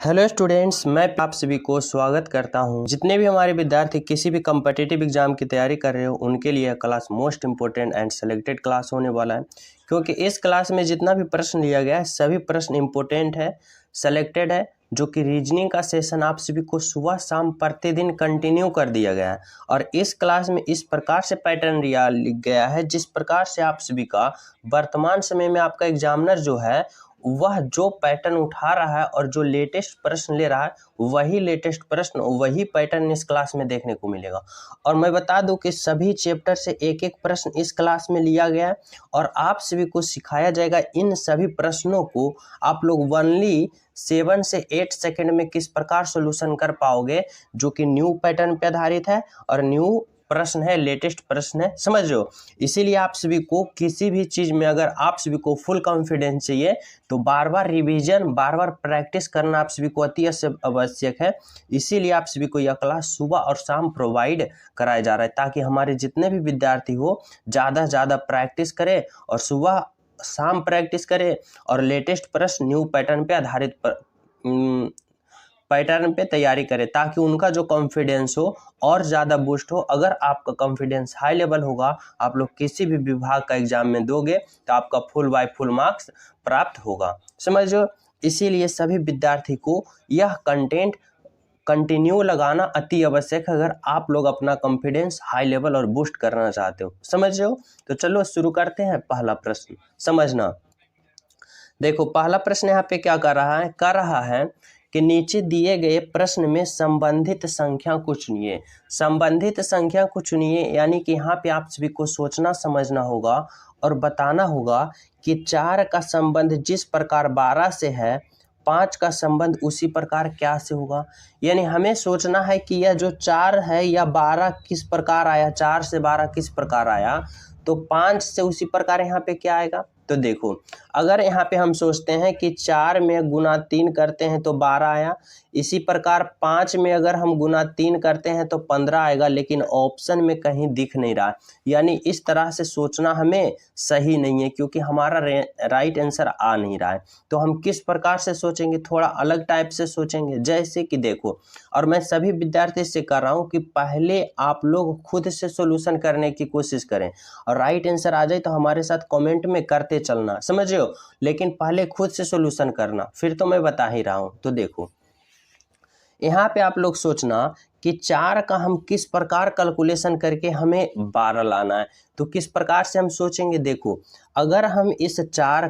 Hello students, मैं आप सभी को स्वागत करता हूं। जितने भी हमारे विद्यार्थी किसी भी कम्पिटिटिव एग्जाम की तैयारी कर रहे हो उनके लिए class most important and selected class होने वाला है, क्योंकि इस क्लास में जितना भी प्रश्न लिया गया है सभी प्रश्न इम्पोर्टेंट है, सेलेक्टेड है। जो कि रीजनिंग का सेशन आप सभी को सुबह शाम प्रतिदिन कंटिन्यू कर दिया गया है और इस क्लास में इस प्रकार से पैटर्न लिया गया है जिस प्रकार से आप सभी का वर्तमान समय में आपका एग्जामिनर जो है वह जो पैटर्न उठा रहा है और जो लेटेस्ट प्रश्न ले रहा है वही लेटेस्ट प्रश्न वही पैटर्न इस क्लास में देखने को मिलेगा। और मैं बता दूं कि सभी चैप्टर से एक एक प्रश्न इस क्लास में लिया गया है और आप सभी को सिखाया जाएगा इन सभी प्रश्नों को आप लोग वनली 7 से 8 सेकंड में किस प्रकार सॉल्यूशन कर पाओगे, जो कि न्यू पैटर्न पे आधारित है और न्यू प्रश्न है, लेटेस्ट प्रश्न है, समझ रहे हो। इसीलिए आप सभी को किसी भी चीज़ में अगर आप सभी को फुल कॉन्फिडेंस चाहिए तो बार बार रिवीजन बार बार प्रैक्टिस करना आप सभी को अति आवश्यक है। इसीलिए आप सभी को यह क्लास सुबह और शाम प्रोवाइड कराया जा रहा है ताकि हमारे जितने भी विद्यार्थी हो ज़्यादा से ज़्यादा प्रैक्टिस करें और सुबह शाम प्रैक्टिस करें और लेटेस्ट प्रश्न न्यू पैटर्न पे आधारित पैटर्न पे तैयारी करें ताकि उनका जो कॉन्फिडेंस हो और ज़्यादा बूस्ट हो। अगर आपका कॉन्फिडेंस हाई लेवल होगा, आप लोग किसी भी विभाग का एग्जाम में दोगे तो आपका फुल बाय फुल मार्क्स प्राप्त होगा, समझो। इसीलिए सभी विद्यार्थी को यह कंटेंट कंटिन्यू लगाना अति आवश्यक है अगर आप लोग अपना कॉन्फिडेंस हाई लेवल और बूस्ट करना चाहते हो, समझ रहे हो। तो चलो शुरू करते हैं। पहला प्रश्न समझना। देखो पहला प्रश्न यहाँ पे क्या कर रहा है कि नीचे दिए गए प्रश्न में संबंधित संख्या को चुनिए। संबंधित संख्या को चुनिए यानी कि यहाँ पे आप सभी को सोचना समझना होगा और बताना होगा कि 4 का संबंध जिस प्रकार 12 से है 5 का संबंध उसी प्रकार क्या से होगा। यानी हमें सोचना है कि यह जो 4 है या 12 किस प्रकार आया, 4 से 12 किस प्रकार आया, तो 5 से उसी प्रकार यहाँ पे क्या आएगा। तो देखो अगर यहाँ पे हम सोचते हैं कि 4 में गुना 3 करते हैं तो 12 आया, इसी प्रकार 5 में अगर हम गुना 3 करते हैं तो 15 आएगा, लेकिन ऑप्शन में कहीं दिख नहीं रहा। यानी इस तरह से सोचना हमें सही नहीं है क्योंकि हमारा राइट आंसर आ नहीं रहा है। तो हम किस प्रकार से सोचेंगे, थोड़ा अलग टाइप से सोचेंगे। जैसे कि देखो, और मैं सभी विद्यार्थी से कर रहा हूँ कि पहले आप लोग खुद से सोल्यूशन करने की कोशिश करें और राइट आंसर आ जाए तो हमारे साथ कमेंट में करते चलना, समझ रहे हो। लेकिन पहले खुद से सॉल्यूशन करना, फिर तो मैं बता ही रहा हूं। तो देखो यहाँ पे आप लोग सोचना कि 4 का हम किस प्रकार कैलकुलेशन करके हमें 12 लाना है। तो किस प्रकार से हम सोचेंगे, देखो अगर हम इस 4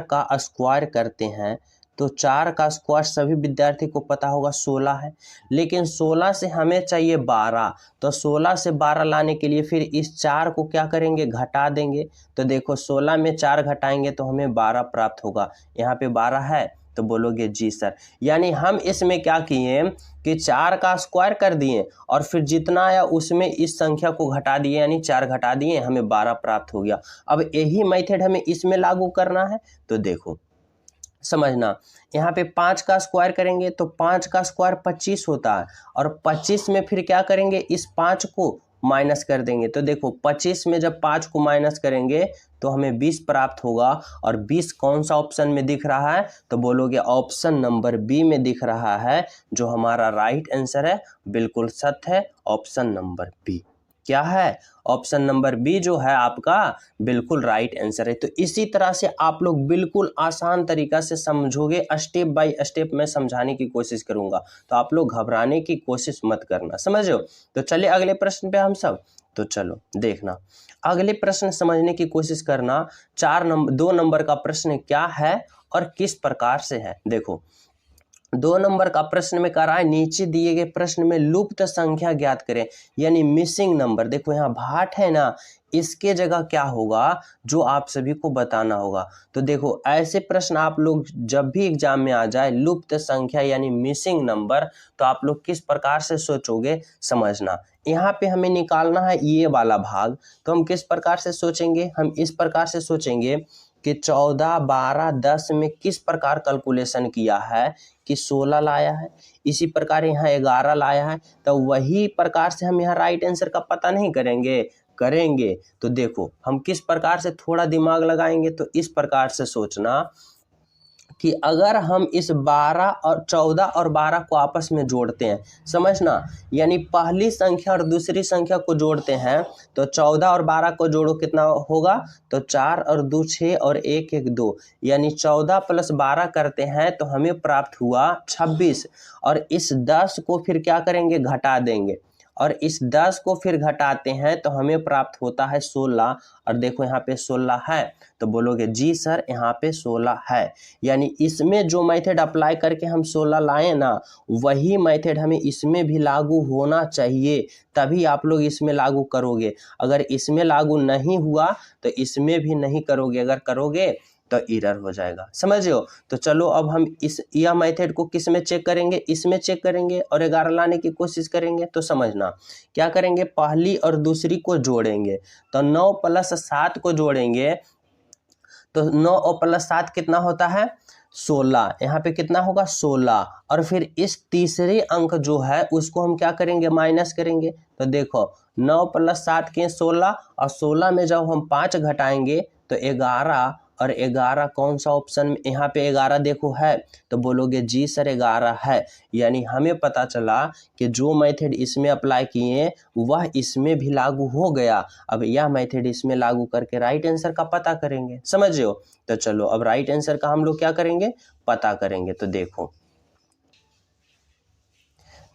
का स्क्वायर करते हैं तो 4 का स्क्वायर सभी विद्यार्थी को पता होगा 16 है, लेकिन 16 से हमें चाहिए 12। तो 16 से 12 लाने के लिए फिर इस 4 को क्या करेंगे, घटा देंगे। तो देखो 16 में 4 घटाएंगे तो हमें 12 प्राप्त होगा। यहाँ पे 12 है तो बोलोगे जी सर। यानी हम इसमें क्या किए कि 4 का स्क्वायर कर दिए और फिर जितना आया उसमें इस संख्या को घटा दिए, यानी 4 घटा दिए, हमें 12 प्राप्त हो गया। अब यही मेथड हमें इसमें लागू करना है। तो देखो समझना, यहाँ पे 5 का स्क्वायर करेंगे तो 5 का स्क्वायर 25 होता है और 25 में फिर क्या करेंगे, इस 5 को माइनस कर देंगे। तो देखो 25 में जब 5 को माइनस करेंगे तो हमें 20 प्राप्त होगा। और 20 कौन सा ऑप्शन में दिख रहा है, तो बोलोगे ऑप्शन नंबर बी में दिख रहा है, जो हमारा राइट आंसर है, बिल्कुल सत्य है। ऑप्शन नंबर बी क्या है, ऑप्शन नंबर बी जो है आपका बिल्कुल राइट आंसर है। तो इसी तरह से आप लोग बिल्कुल आसान तरीका से समझोगे, स्टेप बाय स्टेप मैं समझाने की कोशिश करूंगा, तो आप लोग घबराने की कोशिश मत करना, समझ रहे हो। तो चलिए अगले प्रश्न पे हम सब, तो चलो देखना अगले प्रश्न समझने की कोशिश करना। 2 नंबर का प्रश्न क्या है और किस प्रकार से है। देखो 2 नंबर का प्रश्न में कह रहा है नीचे दिए गए प्रश्न में लुप्त संख्या ज्ञात करें, यानी मिसिंग नंबर। देखो यहाँ भाट है ना, इसके जगह क्या होगा जो आप सभी को बताना होगा। तो देखो ऐसे प्रश्न आप लोग जब भी एग्जाम में आ जाए, लुप्त संख्या यानी मिसिंग नंबर, तो आप लोग किस प्रकार से सोचोगे समझना। यहाँ पे हमें निकालना है ये वाला भाग, तो हम किस प्रकार से सोचेंगे, हम इस प्रकार से सोचेंगे कि 14, 12, 10 में किस प्रकार कैलकुलेशन किया है कि 16 लाया है, इसी प्रकार यहाँ 11 लाया है। तो वही प्रकार से हम यहाँ राइट आंसर का पता नहीं करेंगे। तो देखो हम किस प्रकार से थोड़ा दिमाग लगाएंगे, तो इस प्रकार से सोचना कि अगर हम इस 12 और 14 और 12 को आपस में जोड़ते हैं, समझना, यानी पहली संख्या और दूसरी संख्या को जोड़ते हैं तो 14 और 12 को जोड़ो कितना होगा, तो 4 और 2 6 और 1 1 2, यानी 14 + 12 करते हैं तो हमें प्राप्त हुआ 26। और इस 10 को फिर क्या करेंगे, घटा देंगे, और इस 10 को फिर घटाते हैं तो हमें प्राप्त होता है 16। और देखो यहाँ पे 16 है, तो बोलोगे जी सर यहाँ पे 16 है। यानी इसमें जो मेथड अप्लाई करके हम 16 लाए ना, वही मेथड हमें इसमें भी लागू होना चाहिए, तभी आप लोग इसमें लागू करोगे। अगर इसमें लागू नहीं हुआ तो इसमें भी नहीं करोगे, अगर करोगे तो एरर हो जाएगा, समझ हो। तो चलो अब हम यह मेथड को किस में चेक करेंगे, इसमें चेक करेंगे और 11 लाने की कोशिश करेंगे। तो समझना क्या करेंगे, पहली और दूसरी को जोड़ेंगे, तो 9 + 7 को जोड़ेंगे तो 9 और +7 कितना होता है, 16। यहाँ पे कितना होगा, 16। और फिर इस तीसरे अंक जो है उसको हम क्या करेंगे, माइनस करेंगे। तो देखो 9 + 7 के 16, और 16 में जब हम 5 घटाएंगे तो 11, और 11 कौन सा ऑप्शन में, यहाँ पे 11 देखो है, तो बोलोगे जी सर 11 है। यानी हमें पता चला कि जो मेथड इसमें अप्लाई किए वह इसमें भी लागू हो गया। अब यह मेथड इसमें लागू करके राइट आंसर का पता करेंगे, समझ हो। तो चलो अब राइट आंसर का हम लोग क्या करेंगे, पता करेंगे। तो देखो,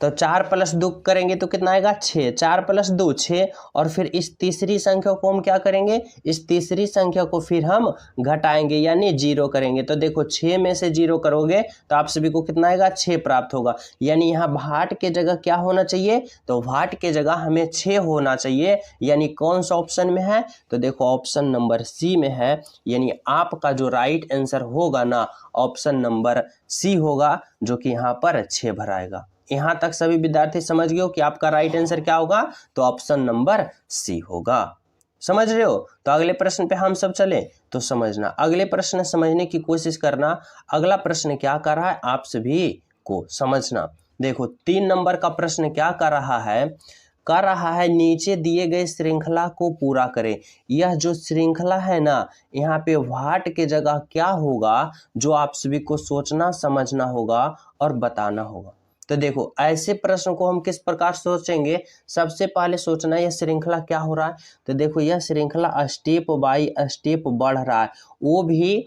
तो 4 + 2 करेंगे तो कितना आएगा, 6। 4 + 2 6, और फिर इस तीसरी संख्या को हम क्या करेंगे, इस तीसरी संख्या को फिर हम घटाएंगे यानी 0 करेंगे। तो देखो 6 में से 0 करोगे तो आप सभी को कितना आएगा, 6 प्राप्त होगा। यानी यहाँ भाट के जगह क्या होना चाहिए, तो भाट के जगह हमें 6 होना चाहिए। यानी कौन सा ऑप्शन में है, तो देखो ऑप्शन नंबर सी में है। यानी आपका जो राइट आंसर होगा ना, ऑप्शन नंबर सी होगा, जो कि यहाँ पर 6 भराएगा। यहां तक सभी विद्यार्थी समझ गए हो कि आपका राइट आंसर क्या होगा, तो ऑप्शन नंबर सी होगा। समझ रहे हो। तो अगले प्रश्न पे हम सब चले, तो समझना, अगले प्रश्न समझने की कोशिश करना। अगला प्रश्न क्या कर रहा है आप सभी को समझना। देखो 3 नंबर का प्रश्न क्या कर रहा है, नीचे दिए गए श्रृंखला को पूरा करें। यह जो श्रृंखला है ना, यहाँ पे भाट के जगह क्या होगा, जो आप सभी को सोचना समझना होगा और बताना होगा। तो देखो ऐसे प्रश्न को हम किस प्रकार सोचेंगे, सबसे पहले सोचना यह श्रृंखला क्या हो रहा है। तो देखो यह श्रृंखला स्टेप बाय स्टेप बढ़ रहा है, वो भी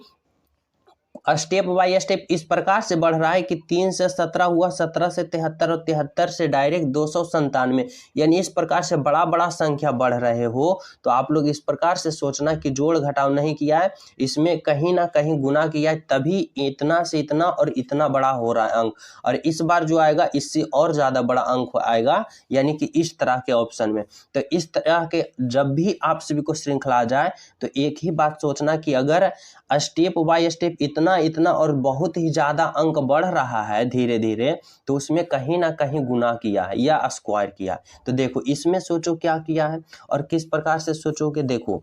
स्टेप बाय स्टेप इस प्रकार से बढ़ रहा है कि 3 से 17 हुआ, 17 से 73 और 73 से डायरेक्ट 297। यानी इस प्रकार से बड़ा बड़ा संख्या बढ़ रहे हो। तो आप लोग इस प्रकार से सोचना कि जोड़ घटाव नहीं किया है, इसमें कहीं ना कहीं गुना किया है, तभी इतना से इतना और इतना बड़ा हो रहा है अंक। और इस बार जो आएगा इससे और ज़्यादा बड़ा अंक आएगा, यानी कि इस तरह के ऑप्शन में। तो इस तरह के जब भी आप सभी को श्रृंखला आ जाए तो एक ही बात सोचना कि अगर स्टेप बाय स्टेप इतना इतना और बहुत ही ज़्यादा अंक बढ़ रहा है धीरे धीरे, तो उसमें कहीं ना कहीं गुना किया है या स्क्वायर किया है। तो देखो इसमें सोचो क्या किया है और किस प्रकार से सोचोगे। देखो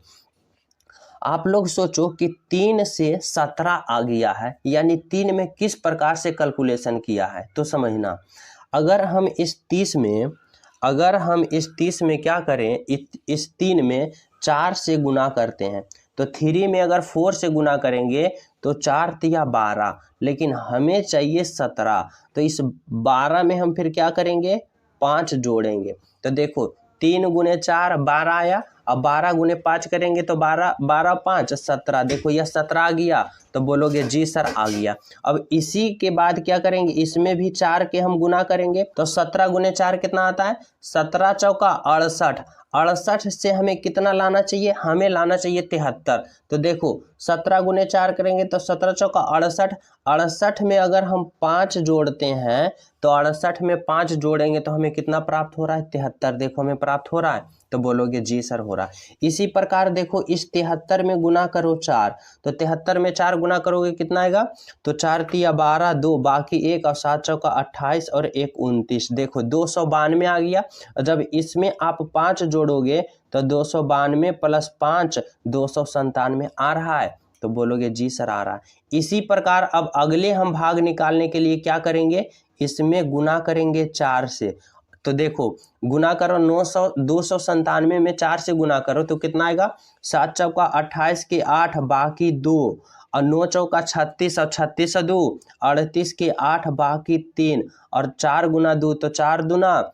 आप लोग सोचो कि 3 से 17 आ गया है, यानी 3 में किस प्रकार से कैलकुलेशन किया है। तो समझना, अगर हम इस 30 में क्या करें, इस 3 में 4 से गुना करते हैं, तो 3 में अगर 4 से गुना करेंगे तो 4 तिया 12, लेकिन हमें चाहिए 17। तो इस 12 में हम फिर क्या करेंगे, 5 जोड़ेंगे। तो देखो 3 × 4 12 आया, अब 12 × 5 करेंगे तो 12 12 5 17। देखो यह 17 आ गया, तो बोलोगे जी सर आ गया। अब इसी के बाद क्या करेंगे, इसमें भी 4 के हम गुना करेंगे, तो 17 × 4 कितना आता है, 17 चौका 68। 68 से हमें कितना लाना चाहिए, हमें लाना चाहिए 73। तो देखो 17 × 4 करेंगे तो 17 चौका 68। 68 में अगर हम 5 जोड़ते हैं तो 68 में 5 जोड़ेंगे तो हमें कितना प्राप्त हो रहा है, 73। देखो हमें प्राप्त हो रहा है, तो बोलोगे जी सर हो रहा है। इसी प्रकार देखो इस 73 में गुना करो 4, तो 73 में 4 गुना करोगे कितना आएगा, तो 4 तिया 12 2 बाकी 1 और 7 चौका 28 और 1 29। देखो 292 आ गया। जब इसमें आप 5 जोड़ोगे तो 292 + 5 297 आ रहा है, तो बोलोगे जी सर आ रहा है। इसी प्रकार अब अगले हम भाग निकालने के लिए क्या करेंगे, इसमें गुना करेंगे 4 से। तो देखो गुना करो 297 में 4 से गुना करो तो कितना आएगा, 7 चौका 28 के 8 बाकी 2 और 9 चौका 36 और 36 2 38 के 8 बाकी 3 और 4 गुना 2 तो 4 दूना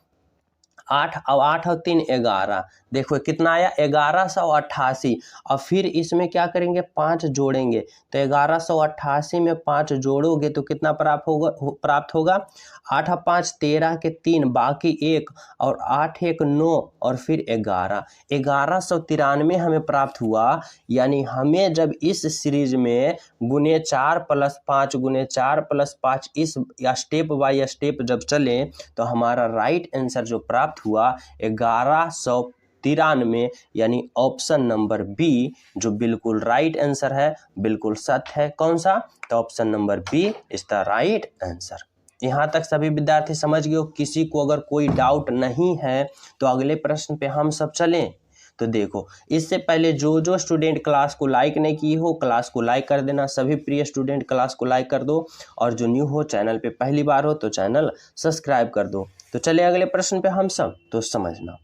8 और 8 और 3 11। देखो कितना आया 1188। और फिर इसमें क्या करेंगे 5 जोड़ेंगे तो 1188 में 5 जोड़ोगे तो कितना प्राप्त होगा 8 और 5 13 के 3 बाकी 1 और 8 1 9 और फिर 11 1193 हमें प्राप्त हुआ। यानी हमें जब इस सीरीज में गुने 4 + 5 गुने 4 + 5 इस स्टेप बाय स्टेप जब चले तो हमारा राइट आंसर जो प्राप्त हुआ 1193, यानी ऑप्शन नंबर बी जो बिल्कुल राइट आंसर है, बिल्कुल सत्य है। कौन सा? तो option number B is the right answer. यहाँ तक सभी विद्यार्थी समझ गए हो? किसी को अगर कोई डाउट नहीं है तो अगले प्रश्न पे हम सब चलें। तो देखो इससे पहले जो स्टूडेंट क्लास को लाइक नहीं की हो क्लास को लाइक कर देना। सभी प्रिय स्टूडेंट क्लास को लाइक कर दो और जो न्यू हो चैनल पे पहली बार हो तो चैनल सब्सक्राइब कर दो। तो चले अगले प्रश्न पे हम सब तो समझना।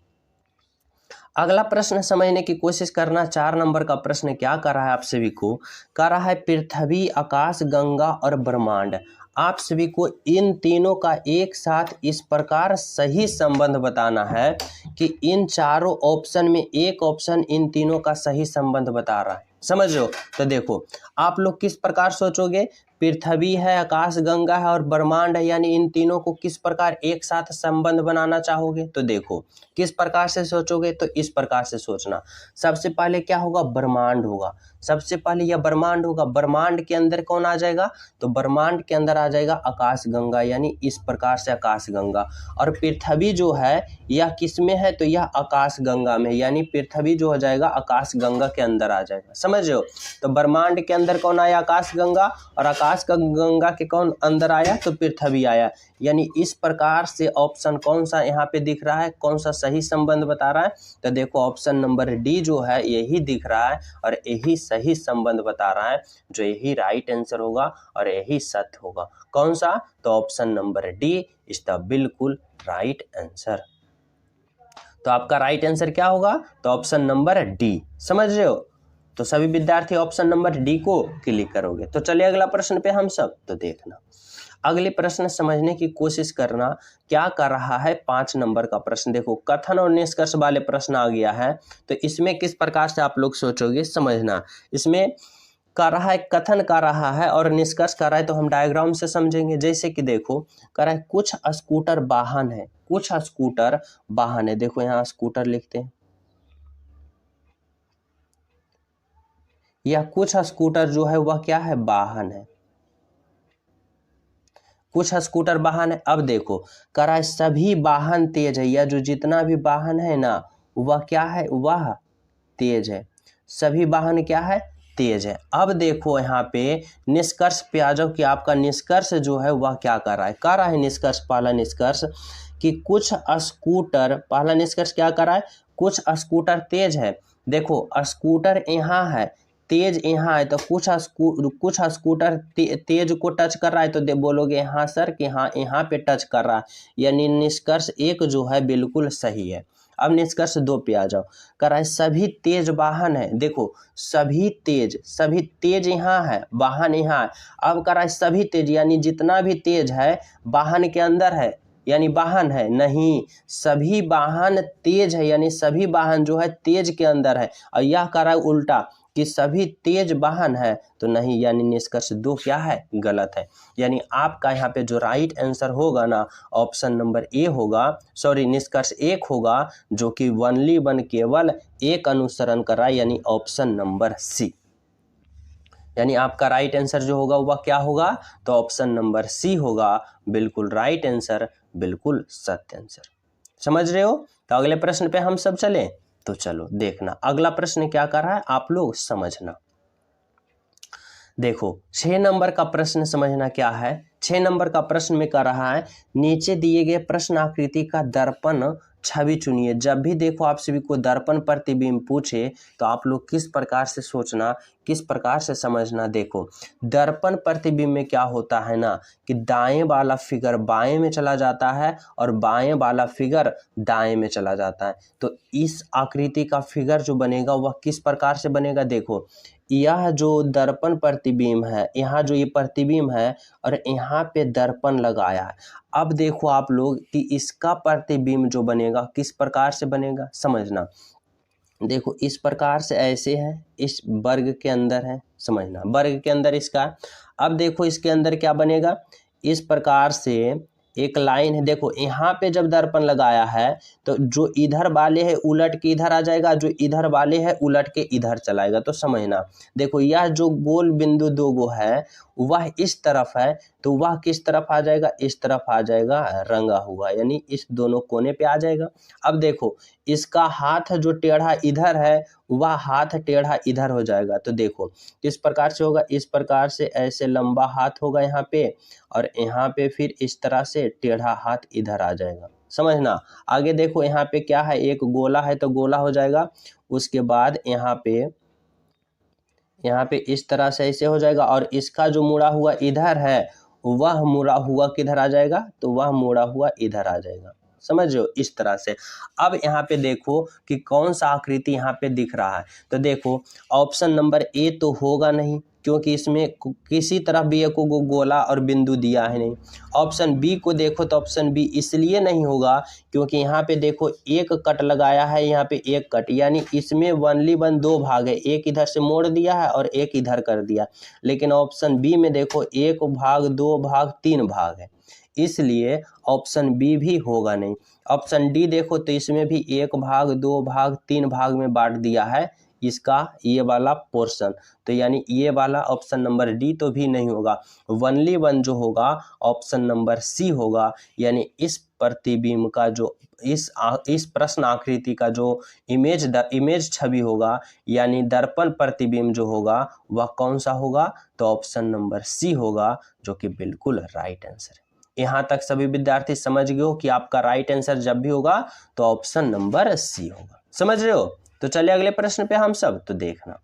अगला प्रश्न समझने की कोशिश करना। 4 नंबर का प्रश्न क्या कर रहा है आप सभी को? कर रहा है पृथ्वी, आकाश, गंगा और ब्रह्मांड। आप सभी को इन तीनों का एक साथ इस प्रकार सही संबंध बताना है कि इन चारों ऑप्शन में एक ऑप्शन इन तीनों का सही संबंध बता रहा है। समझ लो? तो देखो आप लोग किस प्रकार सोचोगे, पृथ्वी है, आकाश गंगा है और ब्रह्मांड है, यानी इन तीनों को किस प्रकार एक साथ संबंध बनाना चाहोगे। तो देखो किस प्रकार से सोचोगे, तो इस प्रकार से सोचना। सबसे पहले क्या होगा, ब्रह्मांड होगा। सबसे पहले यह ब्रह्मांड होगा। ब्रह्मांड के अंदर कौन आ जाएगा, तो ब्रह्मांड के अंदर आ जाएगा आकाश गंगा, यानी इस प्रकार से आकाश गंगा। और पृथ्वी जो है यह किस में है, तो यह आकाश गंगा में, यानी पृथ्वी जो हो जाएगा आकाश गंगा के अंदर आ जाएगा। समझ रहे हो? तो ब्रह्मांड के अंदर कौन आया, आकाश गंगा, और आकाश गंगा के कौन अंदर आया, तो पृथ्वी आया। यानी इस प्रकार से ऑप्शन कौन सा यहाँ पे दिख रहा है, कौन सा सही संबंध बता रहा है, तो देखो ऑप्शन नंबर डी जो है यही दिख रहा है और यही सही संबंध बता रहा है, जो यही राइट आंसर होगा और यही सत्य होगा। कौन सा, तो option number D is the बिल्कुल राइट आंसर। तो आपका राइट आंसर क्या होगा, तो ऑप्शन नंबर डी। समझ रहे हो? तो सभी विद्यार्थी ऑप्शन नंबर डी को क्लिक करोगे। तो चलिए अगला प्रश्न पे हम सब तो देखना। अगले प्रश्न समझने की कोशिश करना। क्या कर रहा है 5 नंबर का प्रश्न। देखो कथन और निष्कर्ष वाले प्रश्न आ गया है, तो इसमें किस प्रकार से आप लोग सोचोगे समझना। इसमें कर रहा है, कथन कर रहा है और निष्कर्ष कर रहा है, तो हम डायग्राम से समझेंगे। जैसे कि देखो कर रहा है कुछ स्कूटर वाहन है, कुछ स्कूटर वाहन है। देखो यहाँ स्कूटर लिखते हैं, या कुछ स्कूटर जो है वह क्या है, वाहन है। कुछ स्कूटर वाहन है। अब देखो कह रहा है सभी वाहन तेज है, या जो जितना भी वाहन है ना वह क्या है, वह तेज है। सभी वाहन क्या है, तेज है। अब देखो यहाँ पे निष्कर्ष पे आ जाओ कि आपका निष्कर्ष जो है वह क्या कर रहा है। कर रहा है निष्कर्ष, पहला निष्कर्ष कि कुछ स्कूटर, पहला निष्कर्ष क्या कर रहा है, कुछ स्कूटर तेज है। देखो स्कूटर यहाँ है, तेज यहाँ है, तो कुछ स्कूटर तेज को टच कर रहा है, तो बोलोगे हाँ सर कि हाँ यहाँ पे टच कर रहा है, यानी निष्कर्ष 1 जो है बिल्कुल सही है। अब निष्कर्ष 2 पे आ जाओ। कह रहा है सभी तेज वाहन है। देखो सभी तेज यहाँ है, वाहन यहाँ है। अब कह रहा है सभी तेज, यानी जितना भी तेज है वाहन के अंदर है, यानी वाहन है नहीं, सभी वाहन तेज है, यानी सभी वाहन जो है तेज के अंदर है। और यह कह रहा है उल्टा कि सभी तेज वाहन है, तो नहीं, यानी निष्कर्ष 2 क्या है, गलत है। यानी आपका यहाँ पे जो राइट आंसर होगा ना ऑप्शन नंबर ए होगा, सॉरी निष्कर्ष 1 होगा, जो कि ओनली वन केवल एक अनुसरण कर रहा है, यानी ऑप्शन नंबर सी। यानी आपका राइट आंसर जो होगा वह क्या होगा, तो ऑप्शन नंबर सी होगा, बिल्कुल राइट आंसर, बिल्कुल सत्य आंसर। समझ रहे हो? तो अगले प्रश्न पे हम सब चलें। तो चलो देखना अगला प्रश्न क्या कर रहा है, आप लोग समझना। देखो 6 नंबर का प्रश्न समझना क्या है। 6 नंबर का प्रश्न में कर रहा है नीचे दिए गए प्रश्न आकृति का दर्पण छवि चुनिए। जब भी देखो आप सभी को दर्पण प्रतिबिंब पूछे तो आप लोग किस प्रकार से सोचना किस प्रकार से समझना, देखो दर्पण प्रतिबिंब में क्या होता है ना कि दाएं वाला फिगर बाएं में चला जाता है और बाएं वाला फिगर दाएं में चला जाता है। तो इस आकृति का फिगर जो बनेगा वह किस प्रकार से बनेगा, देखो यह जो दर्पण प्रतिबिंब है, यहाँ जो ये प्रतिबिंब है और यहाँ पे दर्पण लगाया है। अब देखो आप लोग कि इसका प्रतिबिंब जो बनेगा किस प्रकार से बनेगा, समझना। देखो इस प्रकार से ऐसे है, इस वर्ग के अंदर है, समझना वर्ग के अंदर इसका। अब देखो इसके अंदर क्या बनेगा, इस प्रकार से एक लाइन है। देखो यहाँ पे जब दर्पण लगाया है तो जो इधर वाले है उलट के इधर आ जाएगा, जो इधर वाले है उलट के इधर चलाएगा। तो समझना, देखो यह जो गोल बिंदु दो गो है वह इस तरफ है, तो वह किस तरफ आ जाएगा, इस तरफ आ जाएगा रंगा हुआ, यानी इस दोनों कोने पे आ जाएगा। अब देखो इसका हाथ जो टेढ़ा इधर है वह हाथ टेढ़ा इधर हो जाएगा। तो देखो किस प्रकार से होगा, इस प्रकार से ऐसे लंबा हाथ होगा यहाँ पे और यहाँ पे फिर इस तरह से टेढ़ा हाथ इधर आ जाएगा, समझना। आगे देखो यहाँ पे क्या है, एक गोला है तो गोला हो जाएगा। उसके बाद यहाँ पे इस तरह से ऐसे हो जाएगा और इसका जो मुड़ा हुआ इधर है वह मुड़ा हुआ किधर आ जाएगा, तो वह मुड़ा हुआ इधर आ जाएगा, समझ रहे हो इस तरह से। अब यहाँ पे देखो कि कौन सा आकृति यहाँ पे दिख रहा है, तो देखो ऑप्शन नंबर ए तो होगा नहीं क्योंकि इसमें किसी तरह भी एक को गोला और बिंदु दिया है नहीं। ऑप्शन बी को देखो तो ऑप्शन बी इसलिए नहीं होगा क्योंकि यहाँ पे देखो एक कट लगाया है, यहाँ पे एक कट, यानी इसमें ओनली वन दो भाग है, एक इधर से मोड़ दिया है और एक इधर कर दिया। लेकिन ऑप्शन बी में देखो एक भाग दो भाग तीन भाग है, इसलिए ऑप्शन बी भी होगा नहीं। ऑप्शन डी देखो तो इसमें भी एक भाग दो भाग तीन भाग में बांट दिया है इसका ये वाला पोर्शन, तो यानी ये वाला ऑप्शन नंबर डी तो भी नहीं होगा। ओनली वन जो होगा ऑप्शन नंबर सी होगा, यानी इस प्रतिबिंब का जो इस प्रश्न आकृति का जो इमेज छवि होगा यानी दर्पण प्रतिबिंब जो होगा वह कौन सा होगा, तो ऑप्शन नंबर सी होगा, जो कि बिल्कुल राइट आंसर है। यहाँ तक सभी विद्यार्थी समझ गए हो कि आपका राइट आंसर जब भी होगा तो ऑप्शन नंबर सी होगा, समझ रहे हो। तो चलिए अगले प्रश्न पे हम सब तो देखना,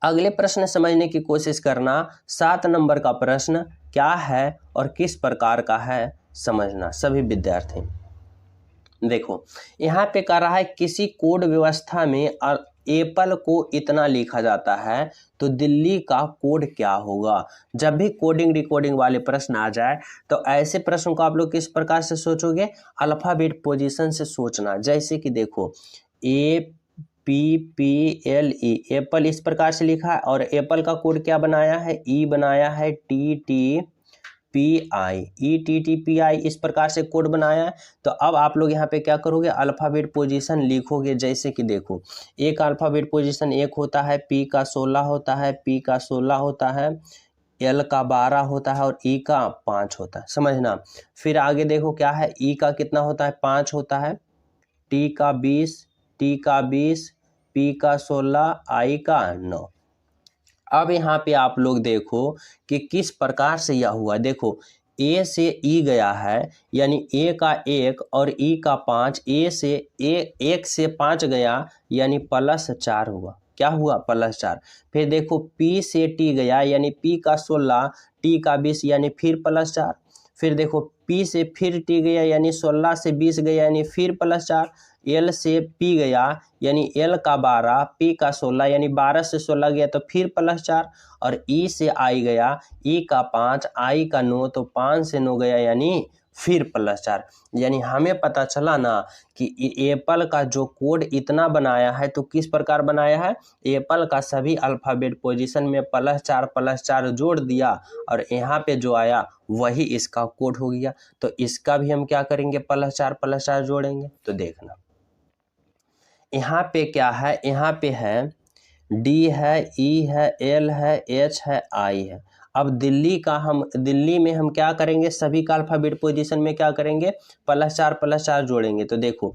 अगले प्रश्न समझने की कोशिश करना। 7 नंबर का प्रश्न क्या है और किस प्रकार का है समझना सभी विद्यार्थी। देखो यहाँ पे कह रहा है किसी कोड व्यवस्था में एप्पल को इतना लिखा जाता है तो दिल्ली का कोड क्या होगा। जब भी कोडिंग रिकॉर्डिंग वाले प्रश्न आ जाए तो ऐसे प्रश्न को आप लोग किस प्रकार से सोचोगे, अल्फाबेट पोजीशन से सोचना। जैसे कि देखो APPLE एप्पल इस प्रकार से लिखा है और एप्पल का कोड क्या बनाया है, ई बनाया है TTPI इस प्रकार से कोड बनाया है। तो अब आप लोग यहाँ पे क्या करोगे, अल्फाबेट पोजीशन लिखोगे। जैसे कि देखो एक अल्फाबेट पोजीशन 1 होता है, P का 16 होता है, P का 16 होता है, L का 12 होता है और E का 5 होता है, समझना। फिर आगे देखो क्या है, E का कितना होता है, 5 होता है, T का 20, T का 20, P का 16, I का 9। अब यहाँ पे आप लोग देखो कि किस प्रकार से यह हुआ। देखो A से E गया है यानी A का 1 और E का 5, A से 1 से 5 गया यानी +4 हुआ। क्या हुआ, +4। फिर देखो P से T गया यानी P का 16, T का 20 यानी फिर +4। फिर देखो P से फिर T गया यानी 16 से 20 गया यानी फिर +4। L से P गया यानी L का 12, P का 16 यानी 12 से 16 गया तो फिर +4। और E से I गया, E का 5, I का 9 तो 5 से 9 गया यानी फिर +4। यानी हमें पता चला ना कि एप्पल का जो कोड इतना बनाया है तो किस प्रकार बनाया है, एप्पल का सभी अल्फ़ाबेट पोजीशन में +4 जोड़ दिया और यहाँ पे जो आया वही इसका कोड हो गया। तो इसका भी हम क्या करेंगे, +4 जोड़ेंगे। तो देखना यहाँ पे क्या है, यहाँ पे है D है, E है, L है, H है, I है। अब दिल्ली में हम क्या करेंगे, सभी का अल्फाबेट पोजीशन में क्या करेंगे, +4 जोड़ेंगे। तो देखो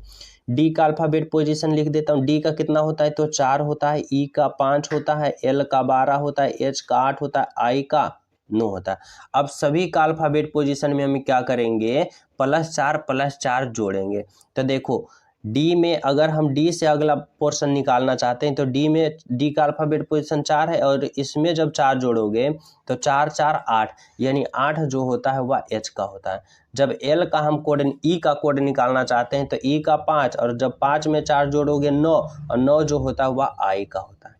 D का अल्फाबेट पोजीशन लिख देता हूँ। D का कितना होता है, तो 4 होता है, E का 5 होता है, L का 12 होता है, H का 8 होता है, I का 9 होता है। अब सभी का अल्फाबेट पोजीशन में हम क्या करेंगे, +4 जोड़ेंगे। तो देखो डी में अगर हम डी से अगला पोर्शन निकालना चाहते हैं तो डी में डी का अल्फ़ाबेट पोजीशन 4 है और इसमें जब 4 जोड़ोगे तो 4 4 8 यानी 8 जो होता है वह एच का होता है। जब एल का हम कोड ई का कोड निकालना चाहते हैं तो ई का 5 और जब 5 में 4 जोड़ोगे 9 और 9 जो होता है वह आई का होता है।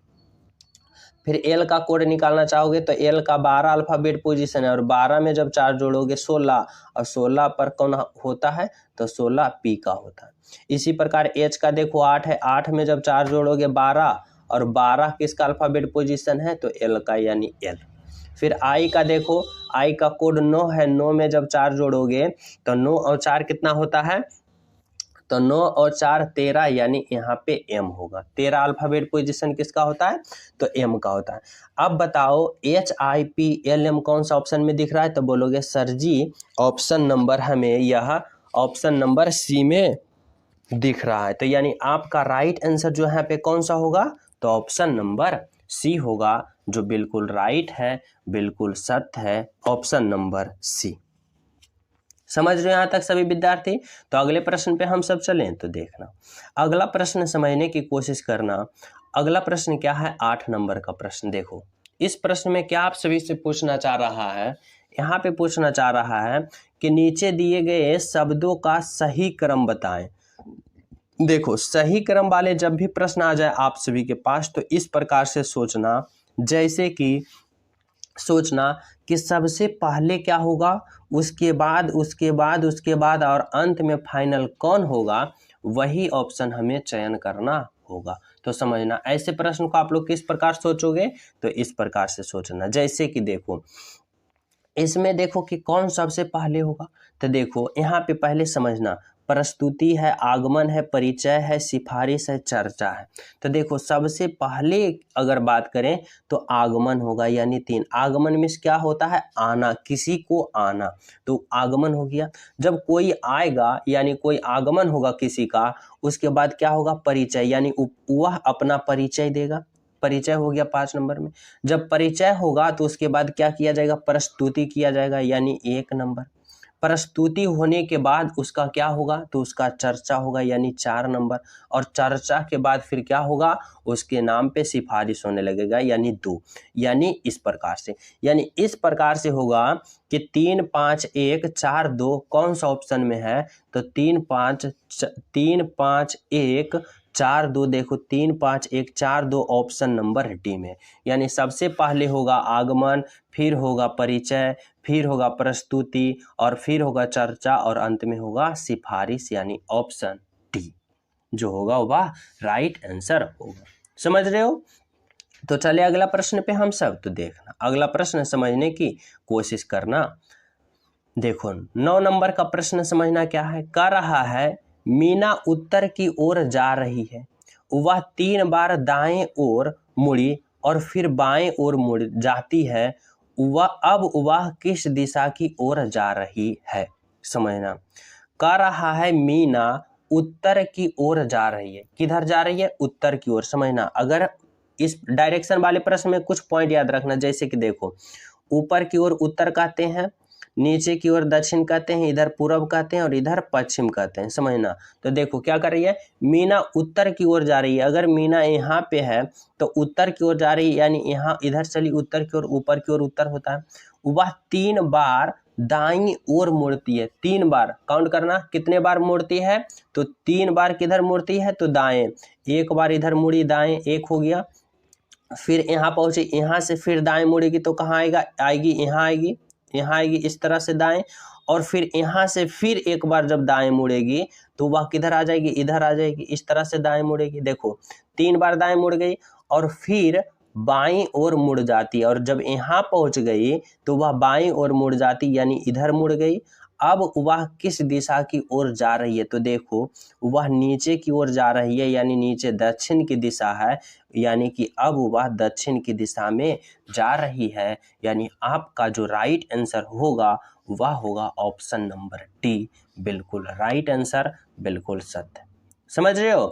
फिर एल का कोड निकालना चाहोगे तो एल का 12 अल्फ़ाबेट पोजीशन है और 12 में जब 4 जोड़ोगे 16 और 16 पर कौन होता है तो 16 पी का होता है। इसी प्रकार एच का देखो 8 है, 8 में जब 4 जोड़ोगे 12 और 12 किसका अल्फ़ाबेट पोजीशन है तो एल का यानी एल। फिर आई का देखो, आई का कोड 9 है, 9 में जब 4 जोड़ोगे तो 9 और 4 कितना होता है तो 9 और 4 13 यानी यहाँ पे एम होगा। 13 अल्फ़ाबेट पोजीशन किसका होता है तो एम का होता है। अब बताओ HIPLM कौन सा ऑप्शन में दिख रहा है तो बोलोगे सर जी ऑप्शन नंबर हमें यह ऑप्शन नंबर सी में दिख रहा है। तो यानी आपका राइट आंसर जो यहाँ पे कौन सा होगा तो ऑप्शन नंबर सी होगा, जो बिल्कुल राइट है, बिल्कुल सत्य है, ऑप्शन नंबर सी। समझ रहे हो यहाँ तक सभी विद्यार्थी। तो अगले प्रश्न पे हम सब चलें तो देखना, अगला प्रश्न समझने की कोशिश करना। अगला प्रश्न क्या है 8 नंबर का प्रश्न। देखो इस प्रश्न में क्या आप सभी से पूछना चाह रहा है, यहाँ पे पूछना चाह रहा है कि नीचे दिए गए शब्दों का सही क्रम बताएं। देखो सही क्रम वाले जब भी प्रश्न आ जाए आप सभी के पास तो इस प्रकार से सोचना, जैसे कि सोचना कि सबसे पहले क्या होगा, उसके बाद और अंत में फाइनल कौन होगा, वही ऑप्शन हमें चयन करना होगा। तो समझना ऐसे प्रश्न को आप लोग किस प्रकार सोचोगे तो इस प्रकार से सोचना। जैसे कि देखो इसमें देखो कि कौन सबसे पहले होगा, तो देखो यहाँ पे पहले समझना प्रस्तुति है, आगमन है, परिचय है, सिफारिश है, चर्चा है। तो देखो सबसे पहले अगर बात करें तो आगमन होगा, यानी 3। आगमन में क्या होता है आना, किसी को आना, तो आगमन हो गया। जब कोई आएगा यानी कोई आगमन होगा किसी का, उसके बाद क्या होगा परिचय, यानी वह अपना परिचय देगा, परिचय हो गया 5 नंबर में। जब परिचय होगा तो उसके बाद क्या किया जाएगा प्रस्तुति किया जाएगा, यानी 1 नंबर। प्रस्तुति होने के बाद उसका क्या होगा तो उसका चर्चा होगा, यानी 4 नंबर। और चर्चा के बाद फिर क्या होगा उसके नाम पे सिफारिश होने लगेगा, यानी 2। यानी इस प्रकार से होगा कि 3 5 1 4 2 कौन सा ऑप्शन में है तो 3 5 1 4 2। देखो 3 5 1 4 2 ऑप्शन नंबर डी में, यानी सबसे पहले होगा आगमन, फिर होगा परिचय, फिर होगा प्रस्तुति और फिर होगा चर्चा और अंत में होगा सिफारिश, यानी ऑप्शन डी जो होगा वह राइट आंसर होगा। समझ रहे हो। तो चले अगला प्रश्न पे हम सब तो देखना, अगला प्रश्न समझने की कोशिश करना। देखो 9 नंबर का प्रश्न समझना क्या है, कर रहा है मीना उत्तर की ओर जा रही है, वह 3 बार दाएं ओर मुड़ी और फिर बाएं ओर मुड़ जाती है, वह किस दिशा की ओर जा रही है। समझना कर रहा है मीना उत्तर की ओर जा रही है, किधर जा रही है उत्तर की ओर। समझना अगर इस डायरेक्शन वाले प्रश्न में कुछ पॉइंट याद रखना, जैसे कि देखो ऊपर की ओर उत्तर कहते हैं, नीचे की ओर दक्षिण कहते हैं, इधर पूर्व कहते हैं और इधर पश्चिम कहते हैं। समझना तो देखो क्या कर रही है मीना उत्तर की ओर जा रही है, अगर मीना यहाँ पे है तो उत्तर की ओर जा रही है, यानी यहाँ इधर चली उत्तर की ओर, ऊपर की ओर उत्तर होता है। वह 3 बार दाईं ओर मुड़ती है, 3 बार काउंट करना कितने बार मुड़ती है तो 3 बार किधर मुड़ती है तो दाएं, 1 बार इधर मुड़ी दाएं 1 हो गया, फिर यहाँ पहुंची, यहाँ से फिर दाएं मुड़ेगी तो कहाँ आएगी यहाँ आएगी इस तरह से दाएं, और फिर यहाँ से फिर एक बार जब दाएं मुड़ेगी तो वह किधर आ जाएगी इधर आ जाएगी, इस तरह से दाएं मुड़ेगी। देखो 3 बार दाएं मुड़ गई और फिर बाईं ओर मुड़ जाती है, और जब यहाँ पहुंच गई तो वह बाईं ओर मुड़ जाती यानी इधर मुड़ गई। अब वह किस दिशा की ओर जा रही है तो देखो वह नीचे की ओर जा रही है, यानी नीचे दक्षिण की दिशा है, यानी कि अब वह दक्षिण की दिशा में जा रही है, यानी आपका जो राइट आंसर होगा वह होगा ऑप्शन नंबर डी, बिल्कुल राइट आंसर, बिल्कुल सत्य। समझ रहे हो।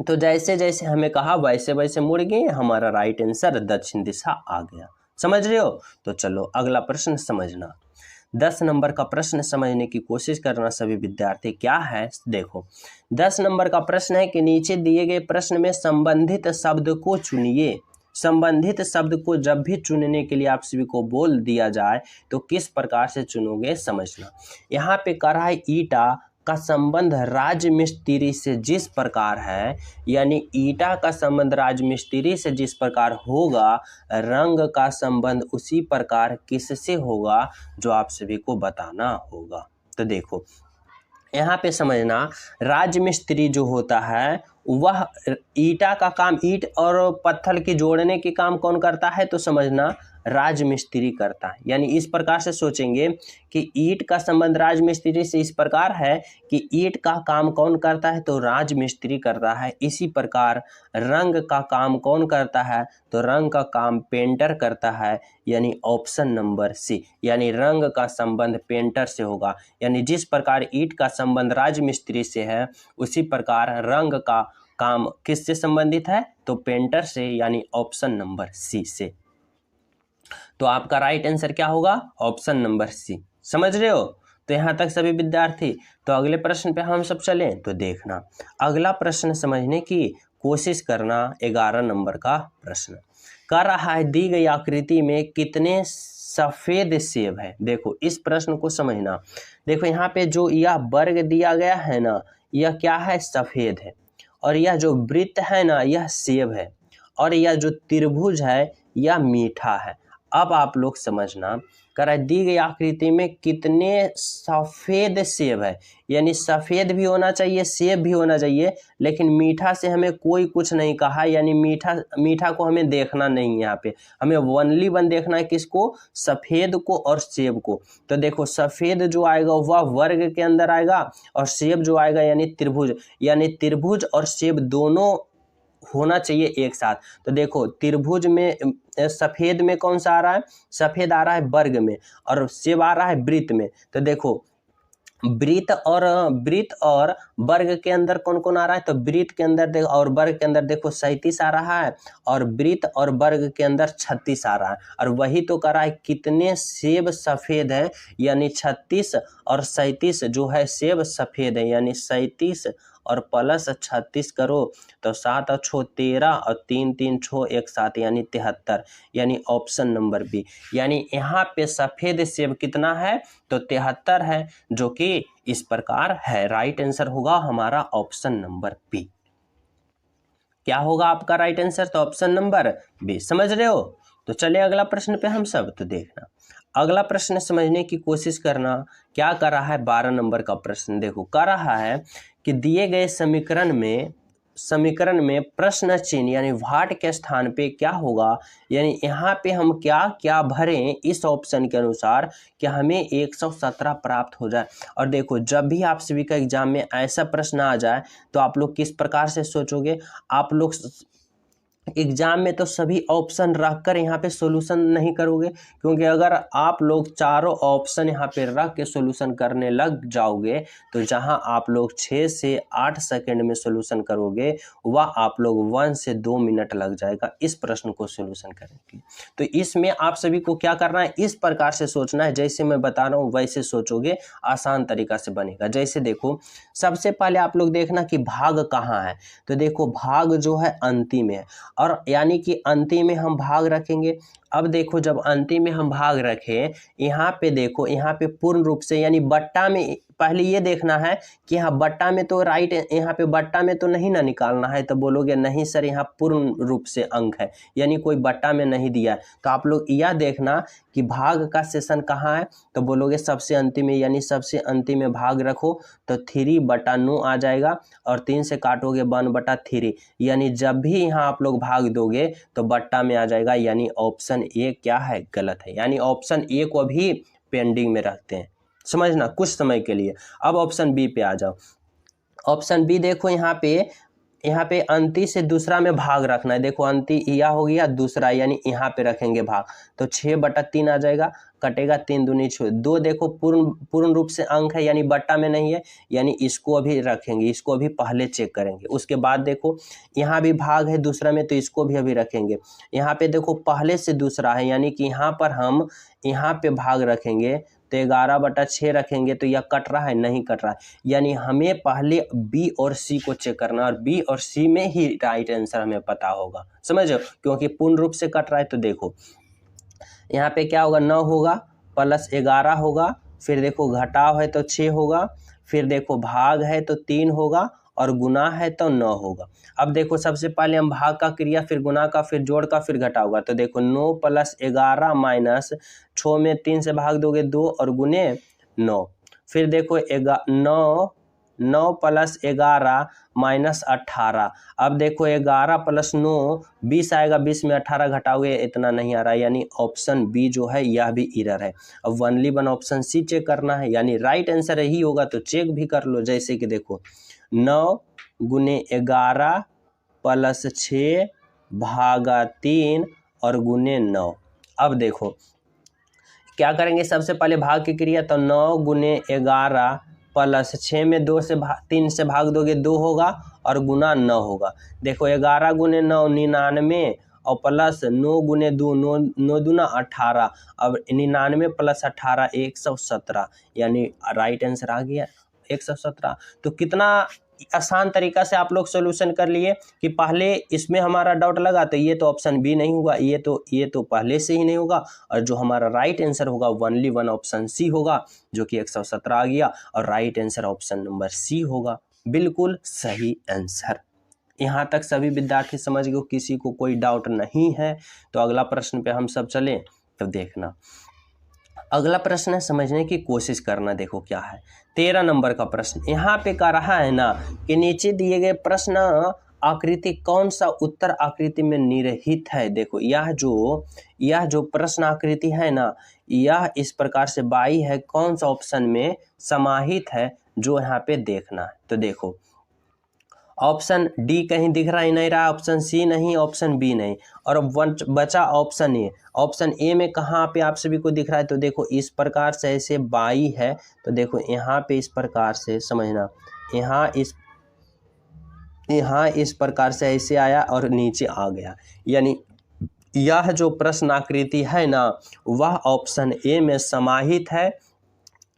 तो जैसे जैसे हमें कहा वैसे वैसे मुड़ गए, हमारा राइट आंसर दक्षिण दिशा आ गया। समझ रहे हो। तो चलो अगला प्रश्न समझना। 10 नंबर का प्रश्न समझने की कोशिश करना सभी विद्यार्थी। क्या है देखो, 10 नंबर का प्रश्न है कि नीचे दिए गए प्रश्न में संबंधित शब्द को चुनिए। संबंधित शब्द को जब भी चुनने के लिए आप सभी को बोल दिया जाए तो किस प्रकार से चुनोगे समझना। यहाँ पे कह रहा है ईटा का संबंध राजमिस्त्री से जिस प्रकार है, यानी ईटा का संबंध राजमिस्त्री से जिस प्रकार होगा, रंग का संबंध उसी प्रकार किससे होगा, जो आप सभी को बताना होगा। तो देखो यहाँ पे समझना, राजमिस्त्री जो होता है वह ईटा का काम, ईंट और पत्थर के जोड़ने के काम कौन करता है, तो समझना राजमिस्त्री करता है। यानी इस प्रकार से सोचेंगे कि ईंट का संबंध राजमिस्त्री से इस प्रकार है कि ईंट का काम कौन करता है, तो राजमिस्त्री करता है। इसी प्रकार रंग का काम कौन करता है, तो रंग का काम पेंटर करता है। यानी ऑप्शन नंबर सी, यानी रंग का संबंध पेंटर से होगा। यानी जिस प्रकार ईंट का संबंध राजमिस्त्री से है, उसी प्रकार रंग का काम किससे संबंधित है, तो पेंटर से, यानी ऑप्शन नंबर सी से। तो आपका राइट आंसर क्या होगा, ऑप्शन नंबर सी। समझ रहे हो? तो यहाँ तक सभी विद्यार्थी। तो अगले प्रश्न पे हम सब चलें तो देखना, अगला प्रश्न समझने की कोशिश करना। 11 नंबर का प्रश्न कर रहा है, दी गई आकृति में कितने सफेद सेब है। देखो इस प्रश्न को समझना। देखो यहाँ पे जो यह वर्ग दिया गया है ना, यह क्या है, सफेद है। और यह जो वृत्त है ना, यह सेब है। और यह जो त्रिभुज है, यह मीठा है। अब आप लोग समझना, कर दी गई आकृति में कितने सफ़ेद सेब है। यानी सफ़ेद भी होना चाहिए, सेब भी होना चाहिए, लेकिन मीठा से हमें कोई कुछ नहीं कहा। यानी मीठा को हमें देखना नहीं, यहाँ पे हमें ओनली वन देखना है, किसको, सफ़ेद को और सेब को। तो देखो सफ़ेद जो आएगा वह वर्ग के अंदर आएगा, और सेब जो आएगा यानी त्रिभुज, यानी त्रिभुज और सेब दोनों होना चाहिए एक साथ। तो देखो त्रिभुज में सफ़ेद में कौन सा आ रहा है, सफ़ेद आ रहा है वर्ग में, और सेब आ रहा है वृत्त में। तो देखो वृत्त और वर्ग के अंदर कौन कौन आ रहा है, तो वृत्त के अंदर देखो और वर्ग के अंदर देखो 37 आ रहा है, और वृत्त और वर्ग के अंदर 36 आ रहा है। और वही तो कर रहा है कितने सेब सफ़ेद है, यानी 36 और 37 जो है सेब सफ़ेद है। यानी 37 और प्लस 36 करो तो 7 और 6 13 और 3 3 6 1 7, यानी 73। यानी ऑप्शन नंबर बी। यानी यहाँ पे सफ़ेद सेब कितना है, तो 73 है, जो कि इस प्रकार है। राइट आंसर होगा हमारा ऑप्शन नंबर बी। क्या होगा आपका राइट आंसर, तो ऑप्शन नंबर बी। समझ रहे हो? तो चलिए अगला प्रश्न पे हम सब तो देखना, अगला प्रश्न समझने की कोशिश करना। क्या कर रहा है, 12 नंबर का प्रश्न देखो, कर रहा है कि दिए गए समीकरण में प्रश्न चिन्ह यानी व्हाट के स्थान पे क्या होगा। यानी यहाँ पे हम क्या क्या भरें इस ऑप्शन के अनुसार कि हमें 117 प्राप्त हो जाए। और देखो जब भी आप सभी का एग्जाम में ऐसा प्रश्न आ जाए तो आप लोग किस प्रकार से सोचोगे, आप लोग एग्जाम में तो सभी ऑप्शन रखकर यहाँ पे सॉल्यूशन नहीं करोगे, क्योंकि अगर आप लोग चारों ऑप्शन यहाँ पे रख के सॉल्यूशन करने लग जाओगे तो जहाँ आप लोग 6 से 8 सेकंड में सॉल्यूशन करोगे वह आप लोग 1 से 2 मिनट लग जाएगा इस प्रश्न को सॉल्यूशन करने के लिए। तो इसमें आप सभी को क्या करना है, इस प्रकार से सोचना है, जैसे मैं बता रहा हूँ वैसे सोचोगे, आसान तरीका से बनेगा। जैसे देखो सबसे पहले आप लोग देखना कि भाग कहाँ है। तो देखो भाग जो है अंतिम है, और यानी कि अंतिम में हम भाग रखेंगे। अब देखो जब अंतिम में हम भाग रखें, यहाँ पे देखो, यहाँ पे पूर्ण रूप से यानी बट्टा में, पहले ये देखना है कि यहाँ बट्टा में तो राइट, यहाँ पे बट्टा में तो नहीं ना निकालना है। तो बोलोगे नहीं सर यहाँ पूर्ण रूप से अंक है, यानी कोई बट्टा में नहीं दिया है। तो आप लोग यह देखना कि भाग का सेशन कहाँ है, तो बोलोगे सबसे अंतिम में, यानी सबसे अंतिम में भाग रखो तो 3/9 आ जाएगा, और 3 से काटोगे 1/3, यानी जब भी यहाँ आप लोग भाग दोगे तो बट्टा में आ जाएगा। यानी ऑप्शन ए क्या है, गलत है। यानी ऑप्शन ए को भी पेंडिंग में रखते हैं, समझना कुछ समय के लिए। अब ऑप्शन बी पे आ जाओ। ऑप्शन बी देखो यहाँ पे अंति से दूसरा में भाग रखना है। देखो अंति यह हो गया दूसरा, यानी यहाँ पे रखेंगे भाग, तो 6/3 आ जाएगा, कटेगा 3 दूनी 6। 2 देखो पूर्ण रूप से अंक है, यानी बट्टा में नहीं है, यानी इसको अभी रखेंगे, इसको अभी पहले चेक करेंगे। उसके बाद देखो यहाँ भी भाग है दूसरा में, तो इसको भी अभी रखेंगे। यहाँ पे देखो पहले से दूसरा है, यानी कि यहाँ पर हम यहाँ पे भाग रखेंगे तो 11/6 रखेंगे तो यह कट रहा है, नहीं कट रहा है। यानी हमें पहले बी और सी को चेक करना है और बी और सी में ही राइट आंसर हमें पता होगा, समझो, क्योंकि पूर्ण रूप से कट रहा है। तो देखो यहाँ पे क्या होगा, 9 होगा प्लस 11 होगा, फिर देखो घटाव है तो 6 होगा, फिर देखो भाग है तो 3 होगा और गुना है तो 9 होगा। अब देखो सबसे पहले हम भाग का क्रिया, फिर गुना का, फिर जोड़ का, फिर घटा होगा। तो देखो 9 + 11 माइनस 6 में 3 से भाग दोगे 2 और गुने 9। फिर देखो 9 + 11 माइनस 18। अब देखो 11 + 9 20 आएगा, 20 में 18 घटाओगे इतना नहीं आ रहा है, यानी ऑप्शन बी जो है यह भी एरर है। अब only one option C check करना है, यानी राइट आंसर यही होगा। तो चेक भी कर लो, जैसे कि देखो 9 गुने 11 + 6 भागा 3 और गुने 9। अब देखो क्या करेंगे, सबसे पहले भाग की क्रिया, तो 9 गुने 11 + 6 में 3 से भाग दोगे 2 होगा और गुना 9 होगा। देखो 11 गुने 9 99 और प्लस 9 गुने 2 9 दूना 18। अब 99 + 18 117, यानी राइट आंसर आ गया 117। तो कितना आसान तरीका से आप लोग सॉल्यूशन कर लिए कि पहले इसमें हमारा डाउट लगा तो ये तो ऑप्शन बी नहीं होगा, ये तो पहले से ही नहीं होगा, और जो हमारा राइट आंसर होगा ओनली वन ऑप्शन सी होगा, जो कि 117 आ गया, और right answer option number C होगा। बिल्कुल सही आंसर। यहाँ तक सभी विद्यार्थी समझ गए, किसी को कोई डाउट नहीं है। तो अगला प्रश्न पे हम सब चलें, तो देखना अगला प्रश्न है, समझने की कोशिश करना। देखो क्या है, 13 नंबर का प्रश्न यहाँ पे कह रहा है ना कि नीचे दिए गए प्रश्न आकृति कौन सा उत्तर आकृति में निरहित है। देखो यह जो प्रश्न आकृति है ना, यह इस प्रकार से बाई है, कौन सा ऑप्शन में समाहित है, जो यहाँ पे देखना है। तो देखो ऑप्शन डी कहीं दिख रहा ही नहीं रहा, ऑप्शन सी नहीं, ऑप्शन बी नहीं, और बचा ऑप्शन ए। ऑप्शन ए में कहाँ पे आप सभी को दिख रहा है, तो देखो इस प्रकार से ऐसे बाई है, तो देखो यहाँ पे इस प्रकार से समझना, यहाँ इस प्रकार से ऐसे आया और नीचे आ गया, यानी यह जो प्रश्न आकृति है ना, वह ऑप्शन ए में समाहित है।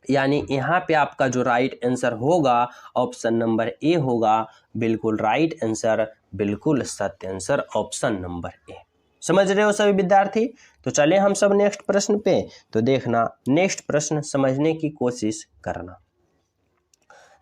यानी यहाँ पे आपका जो राइट आंसर होगा ऑप्शन नंबर ए होगा। बिल्कुल राइट आंसर, बिल्कुल सत्य आंसर ऑप्शन नंबर ए। समझ रहे हो सभी विद्यार्थी। तो चले हम सब नेक्स्ट प्रश्न पे। तो देखना नेक्स्ट प्रश्न समझने की कोशिश करना।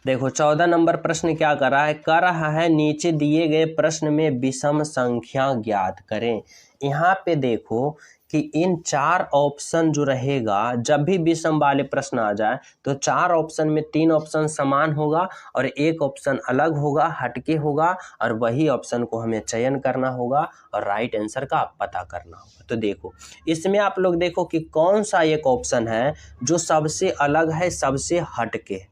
देखो 14 नंबर प्रश्न क्या कर रहा है, नीचे दिए गए प्रश्न में विषम संख्या ज्ञात करें। यहाँ पे देखो कि इन 4 ऑप्शन जो रहेगा, जब भी विषम वाले प्रश्न आ जाए तो 4 ऑप्शन में 3 ऑप्शन समान होगा और 1 ऑप्शन अलग होगा, हटके होगा, और वही ऑप्शन को हमें चयन करना होगा और राइट आंसर का पता करना होगा। तो देखो इसमें आप लोग देखो कि कौन सा एक ऑप्शन है जो सबसे अलग है, सबसे हटके।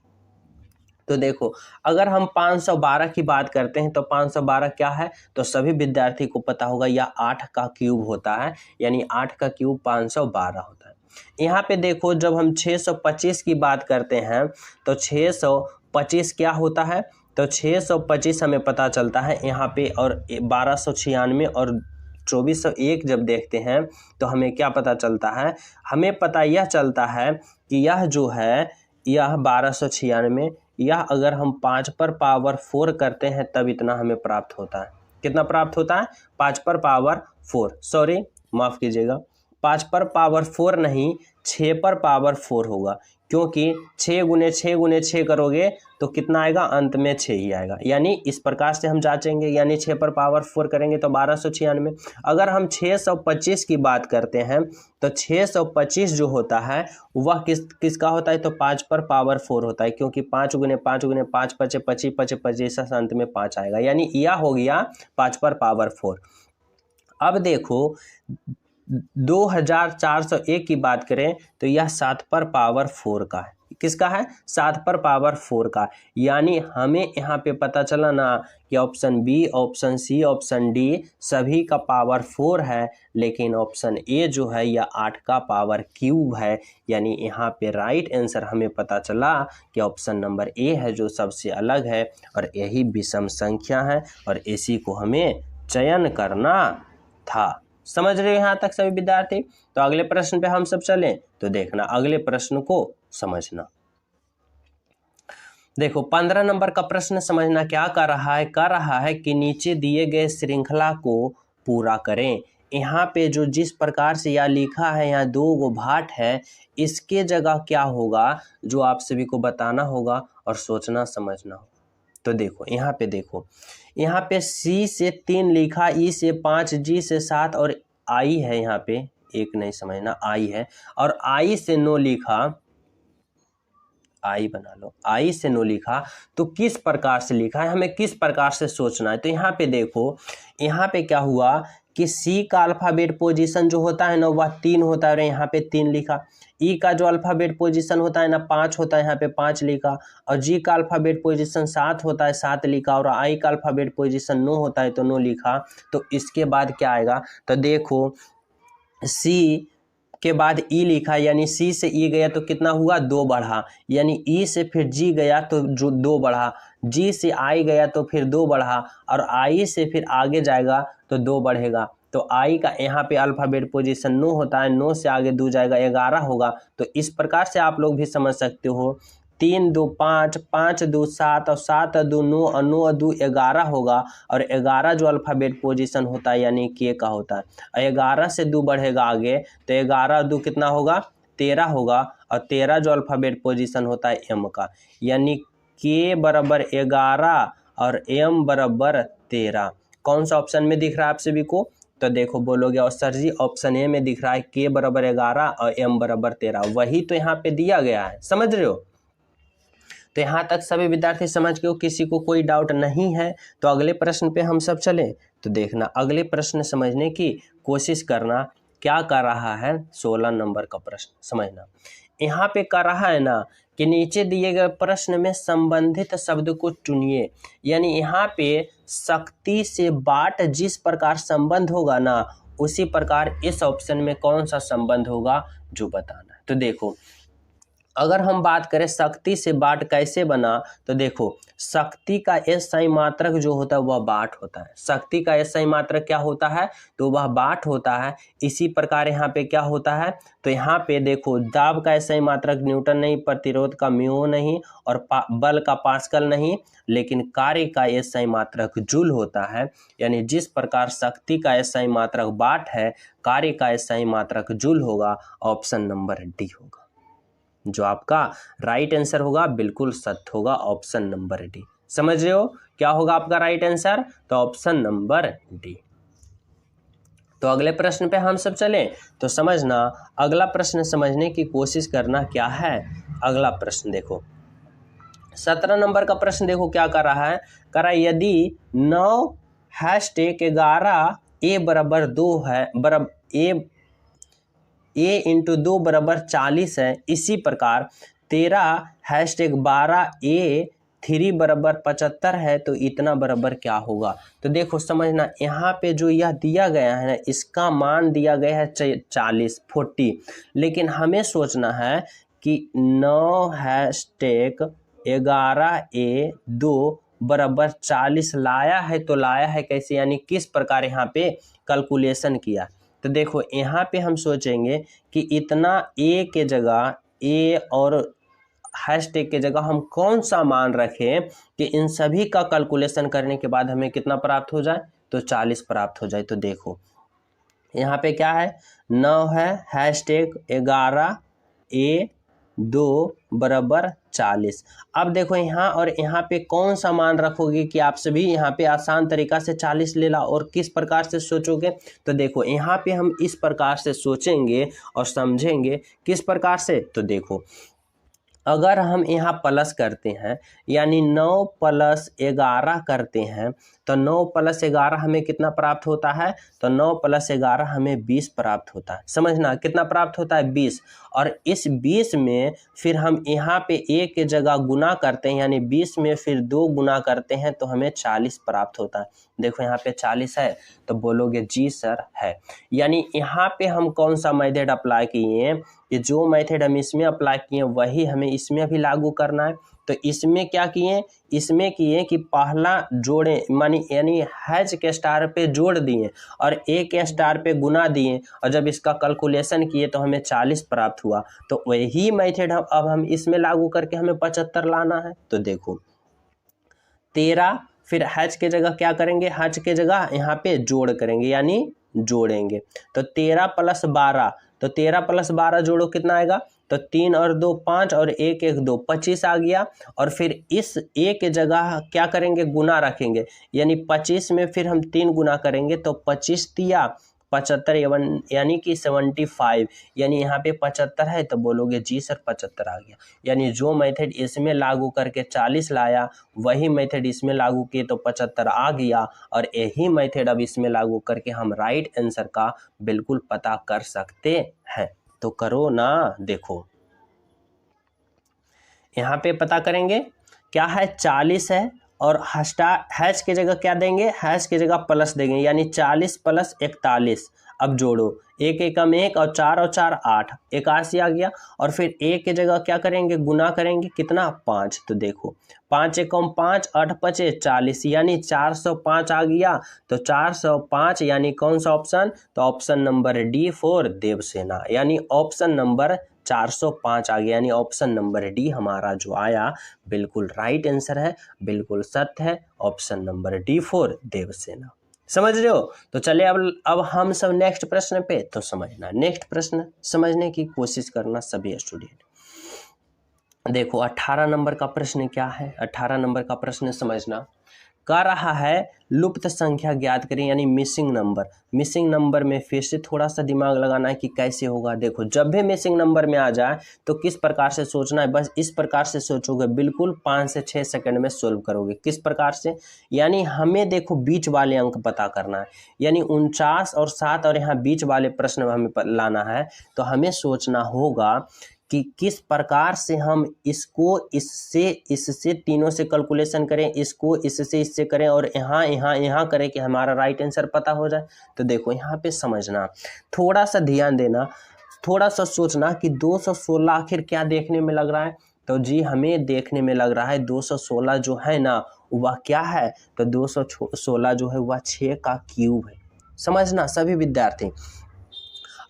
तो देखो अगर हम 512 की बात करते हैं तो 512 क्या है, तो सभी विद्यार्थी को पता होगा यह 8 का क्यूब होता है, यानी 8 का क्यूब 512 होता है। यहाँ पे देखो जब हम 625 की बात करते हैं तो 625 क्या होता है, तो 625 हमें पता चलता है यहाँ पे, और 1296 और 2401 जब देखते हैं तो हमें क्या पता चलता है, हमें पता यह चलता है कि यह जो है यह 1296, यह अगर हम 5 पर पावर 4 करते हैं तब इतना हमें प्राप्त होता है। कितना प्राप्त होता है, 5 पर पावर 4, सॉरी माफ़ कीजिएगा, 5 पर पावर 4 नहीं, 6 पर पावर 4 होगा, क्योंकि 6 गुने 6 गुने 6 करोगे तो कितना आएगा, अंत में 6 ही आएगा। यानी इस प्रकार से हम जांचेंगे, यानी 6 पर पावर 4 करेंगे तो 1296। अगर हम 625 की बात करते हैं तो 625 जो होता है वह किसका होता है, तो 5 पर पावर 4 होता है, क्योंकि 5 गुने 5 गुने 5 × 5 = 25 25 अंत में 5 आएगा, यानी यह हो गया 5 पर पावर 4। अब देखो 2401 की बात करें तो यह 7 पर पावर 4 का है। किसका है, 7 पर पावर 4 का। यानी हमें यहाँ पे पता चला ना कि option B, option C, option D सभी का पावर 4 है, लेकिन ऑप्शन ए जो है यह 8 का पावर क्यूब है। यानी यहाँ पे राइट आंसर हमें पता चला कि ऑप्शन नंबर ए है जो सबसे अलग है, और यही विषम संख्या है और इसी को हमें चयन करना था। समझ रहे हो यहाँ तक सभी विद्यार्थी? तो अगले प्रश्न पे हम सब चलें तो देखना अगले प्रश्न को समझना। देखो 15 नंबर का प्रश्न समझना क्या कर रहा है कि नीचे दिए गए श्रृंखला को पूरा करें। यहाँ पे जो जिस प्रकार से यह लिखा है, यहाँ 2 गो भाट है, इसके जगह क्या होगा जो आप सभी को बताना होगा और सोचना समझना होगा। तो देखो यहाँ पे देखो, यहाँ पे C से 3 लिखा, E से 5, G से 7 और I है, यहाँ पे एक नहीं समझना I है, और I से 9 लिखा, आई बना लो, आई से 9 लिखा। तो किस प्रकार से लिखा है, हमें किस प्रकार से सोचना है। तो यहाँ पे देखो, यहाँ पे क्या हुआ कि सी का अल्फ़ाबेट पोजीशन जो होता है ना वह 3 होता है और यहाँ पे 3 लिखा। ई का जो अल्फ़ाबेट पोजीशन होता है ना 5 होता है, यहाँ पे 5 लिखा। और जी का अल्फ़ाबेट पोजीशन 7 होता है, 7 लिखा। और आई का अल्फ़ाबेट पोजीशन 9 होता है तो 9 लिखा। तो इसके बाद क्या आएगा, तो देखो सी के बाद ई लिखा, यानी सी से ई गया तो कितना हुआ 2 बढ़ा, यानी ई से फिर जी गया तो जो 2 बढ़ा, जी से आई गया तो फिर 2 बढ़ा, और आई से फिर आगे जाएगा तो 2 बढ़ेगा। तो आई का यहाँ पे अल्फ़ाबेट पोजीशन 9 होता है, 9 से आगे 2 जाएगा 11 होगा। तो इस प्रकार से आप लोग भी समझ सकते हो, 3 2 5, 5 2 7 और 7 2 9 और 9 2 11 होगा। और 11 जो अल्फ़ाबेट पोजीशन होता है यानी के का होता है, और 11 से 2 बढ़ेगा आगे तो 11 2 कितना होगा 13 होगा। और 13 जो अल्फ़ाबेट पोजीशन होता है एम का, यानी के बराबर 11 और एम बराबर 13। कौन सा ऑप्शन में दिख रहा है आप सभी को? तो देखो बोलोगे और सर जी ऑप्शन ए में दिख रहा है, के बराबर 11 और एम बराबर 13, वही तो यहाँ पे दिया गया है, समझ रहे हो। तो यहाँ तक सभी विद्यार्थी समझ गए हो, किसी को कोई डाउट नहीं है। तो अगले प्रश्न पे हम सब चलें तो देखना अगले प्रश्न समझने की कोशिश करना, क्या कर रहा है 16 नंबर का प्रश्न समझना। यहाँ पे कर रहा है ना कि नीचे दिए गए प्रश्न में संबंधित शब्द को चुनिए, यानी यहाँ पे शक्ति से बाट जिस प्रकार संबंध होगा ना उसी प्रकार इस ऑप्शन में कौन सा संबंध होगा जो बताना है। तो देखो अगर हम बात करें शक्ति से बाट कैसे बना, तो देखो शक्ति का एसआई मात्रक जो होता है वह बाट होता है। शक्ति का एसआई मात्रक क्या होता है, तो वह बाट होता है। इसी प्रकार यहाँ पे क्या होता है, तो यहाँ पे देखो दाब का एसआई मात्रक न्यूटन नहीं, प्रतिरोध का म्यू नहीं, और बल का पास्कल नहीं, लेकिन कार्य का एसआई मात्रक जूल होता है। यानी जिस प्रकार शक्ति का एसआई मात्रक बाट है, कार्य का एसआई मात्रक जूल होगा। ऑप्शन नंबर डी होगा जो आपका राइट आंसर होगा, बिल्कुल सत्य होगा ऑप्शन नंबर डी। समझ रहे हो क्या होगा आपका राइट आंसर, तो ऑप्शन नंबर डी। तो अगले प्रश्न पे हम सब चलें तो समझना अगला प्रश्न समझने की कोशिश करना क्या है। अगला प्रश्न देखो 17 नंबर का प्रश्न देखो क्या कर रहा है, कर रहा है यदि 9 हैशटैग 11 ए बराबर 2 है, बराबर ए इंटू 2 बराबर 40 है, इसी प्रकार 13 हैशटैग 12 ए 3 बराबर 75 है, तो इतना बराबर क्या होगा। तो देखो समझना यहाँ पे जो यह दिया गया है ना इसका मान दिया गया है 40, लेकिन हमें सोचना है कि 9 हैशटैग 11 ए 2 बराबर 40 लाया है, तो लाया है कैसे, यानी किस प्रकार यहाँ पे कैलकुलेशन किया। तो देखो यहाँ पे हम सोचेंगे कि इतना ए के जगह ए और हैशटैग के जगह हम कौन सा मान रखें कि इन सभी का कैलकुलेशन करने के बाद हमें कितना प्राप्त हो जाए, तो 40 प्राप्त हो जाए। तो देखो यहाँ पे क्या है 9 है हैशटैग 11 ए 2 बराबर 40। अब देखो यहाँ और यहाँ पे कौन सा मान रखोगे कि आप सभी यहाँ पे आसान तरीका से 40 ले ला, और किस प्रकार से सोचोगे। तो देखो यहाँ पे हम इस प्रकार से सोचेंगे और समझेंगे किस प्रकार से। तो देखो अगर हम यहाँ प्लस करते हैं यानी 9 + 11 करते हैं, तो 9 + 11 हमें कितना प्राप्त होता है, तो 9 + 11 हमें 20 प्राप्त होता है। समझना कितना प्राप्त होता है 20, और इस 20 में फिर हम यहाँ पे ए के जगह गुना करते हैं, यानी 20 में फिर 2 गुना करते हैं तो हमें 40 प्राप्त होता है। देखो यहाँ पे 40 है तो बोलोगे जी सर है। यानी यहाँ पे हम कौन सा मेथड अप्लाई किए, कि जो मेथड हम इसमें अप्लाई किए वही हमें इसमें भी लागू करना है। तो इसमें क्या किए, इसमें किए कि पहला जोड़े यानी हैच के स्टार पे जोड़ दिए और ए के स्टार पे गुना दिए और जब इसका कैलकुलेशन किए तो हमें 40 प्राप्त हुआ। तो वही मेथड अब हम इसमें लागू करके हमें 75 लाना है। तो देखो 13 फिर हैच के जगह क्या करेंगे, हैच के जगह यहाँ पे जोड़ करेंगे यानी जोड़ेंगे। तो 13 + 12, तो 13 + 12 जोड़ो कितना आएगा, तो 3 और 2 5 और 1 1 2 25 आ गया। और फिर इस ए के जगह क्या करेंगे, गुना रखेंगे यानी 25 में फिर हम 3 गुना करेंगे तो 25 तिया 75 यानी कि 75, यानी यहाँ पे 75 है तो बोलोगे जी सर 75 आ गया। यानी जो मेथड इसमें लागू करके 40 लाया वही मेथड इसमें लागू किए तो 75 आ गया और यही मेथड अब इसमें लागू करके हम राइट आंसर का बिल्कुल पता कर सकते हैं। तो करो ना, देखो यहाँ पे पता करेंगे क्या है, 40 है और हैश की जगह क्या देंगे, हैश की जगह प्लस देंगे यानी 40 + 41। अब जोड़ो, 1 एकम 1 और 4 और 4 8, 81 आ गया। और फिर ए के जगह क्या करेंगे, गुना करेंगे कितना, 5। तो देखो 5 एकम 5 8 5 40 यानी 405 आ गया। तो 405 यानी कौन सा ऑप्शन, तो option number D for Devsena, यानी ऑप्शन नंबर 405 आ गया। यानी ऑप्शन नंबर डी हमारा जो आया बिल्कुल राइट आंसर है, बिल्कुल सत्य है, option number D for Devsena. समझ रहे हो। तो चलिए अब हम सब नेक्स्ट प्रश्न पे, तो समझना, नेक्स्ट प्रश्न समझने की कोशिश करना सभी स्टूडेंट। देखो 18 नंबर का प्रश्न क्या है, 18 नंबर का प्रश्न समझना, कह रहा है लुप्त संख्या ज्ञात करें यानी मिसिंग नंबर। मिसिंग नंबर में फिर से थोड़ा सा दिमाग लगाना है कि कैसे होगा। देखो जब भी मिसिंग नंबर में आ जाए तो किस प्रकार से सोचना है, बस इस प्रकार से सोचोगे, बिल्कुल 5 से 6 सेकंड में सोल्व करोगे। किस प्रकार से, यानी हमें देखो बीच वाले अंक पता करना है, यानी 49 और 7 और यहाँ बीच वाले प्रश्न हमें लाना है। तो हमें सोचना होगा कि किस प्रकार से हम इसको इससे तीनों से कैलकुलेशन करें, इसको इससे करें और यहाँ करें कि हमारा राइट आंसर पता हो जाए। तो देखो यहाँ पे समझना, थोड़ा सा ध्यान देना, थोड़ा सा सोचना कि 216 आखिर क्या देखने में लग रहा है। तो जी हमें देखने में लग रहा है 216 जो है ना वह क्या है, तो 216 जो है वह 6 का क्यूब है। समझना सभी विद्यार्थी।